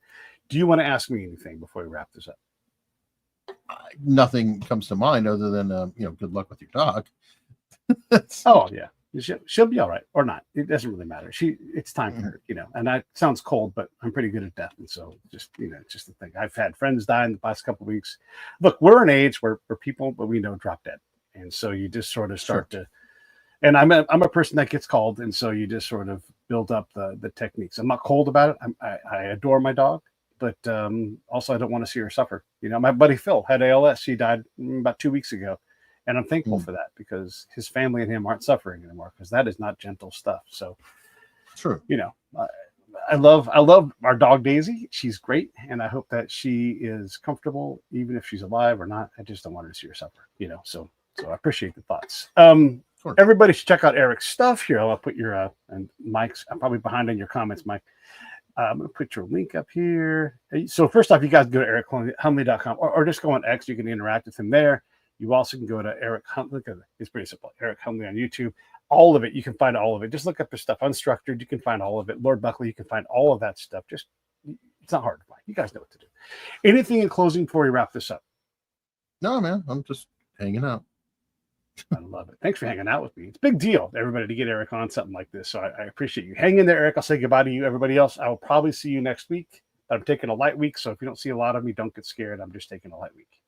Do you want to ask me anything before we wrap this up? Nothing comes to mind other than good luck with your dog. Oh yeah, she'll be all right or not. It doesn't really matter. It's time for her, And that sounds cold, but I'm pretty good at death, and so just it's just the thing. I've had friends die in the past couple of weeks. Look, we're an age where people, but we know drop dead, and so you just sort of start to. And I'm a person that gets called, and so you just sort of build up the techniques. I'm not cold about it. I adore my dog, but also I don't want to see her suffer. My buddy Phil had ALS. He died about 2 weeks ago, and I'm thankful for that because his family and him aren't suffering anymore because that is not gentle stuff. So, true. I love our dog Daisy. She's great, and I hope that she is comfortable, even if she's alive or not. I just don't want her to see her suffer. So I appreciate the thoughts. Everybody should check out Eric's stuff here. I'll put your and Mike's. I'm probably behind on your comments, Mike. I'm going to put your link up here. So first off, you guys go to erichunley.com or just go on X. You can interact with him there. You also can go to Eric Hunley. It's pretty simple. Eric Hunley on YouTube. All of it. You can find all of it. Just look up the stuff. Unstructured. You can find all of it. Lord Buckley. You can find all of that stuff. It's not hard to find. You guys know what to do. Anything in closing before we wrap this up? No, man. I'm just hanging out. I love it. Thanks for hanging out with me. It's a big deal, everybody, to get Eric on something like this. So I appreciate you. Hang in there, Eric. I'll say goodbye to you. Everybody else, I will probably see you next week. I'm taking a light week. So if you don't see a lot of me, don't get scared. I'm just taking a light week.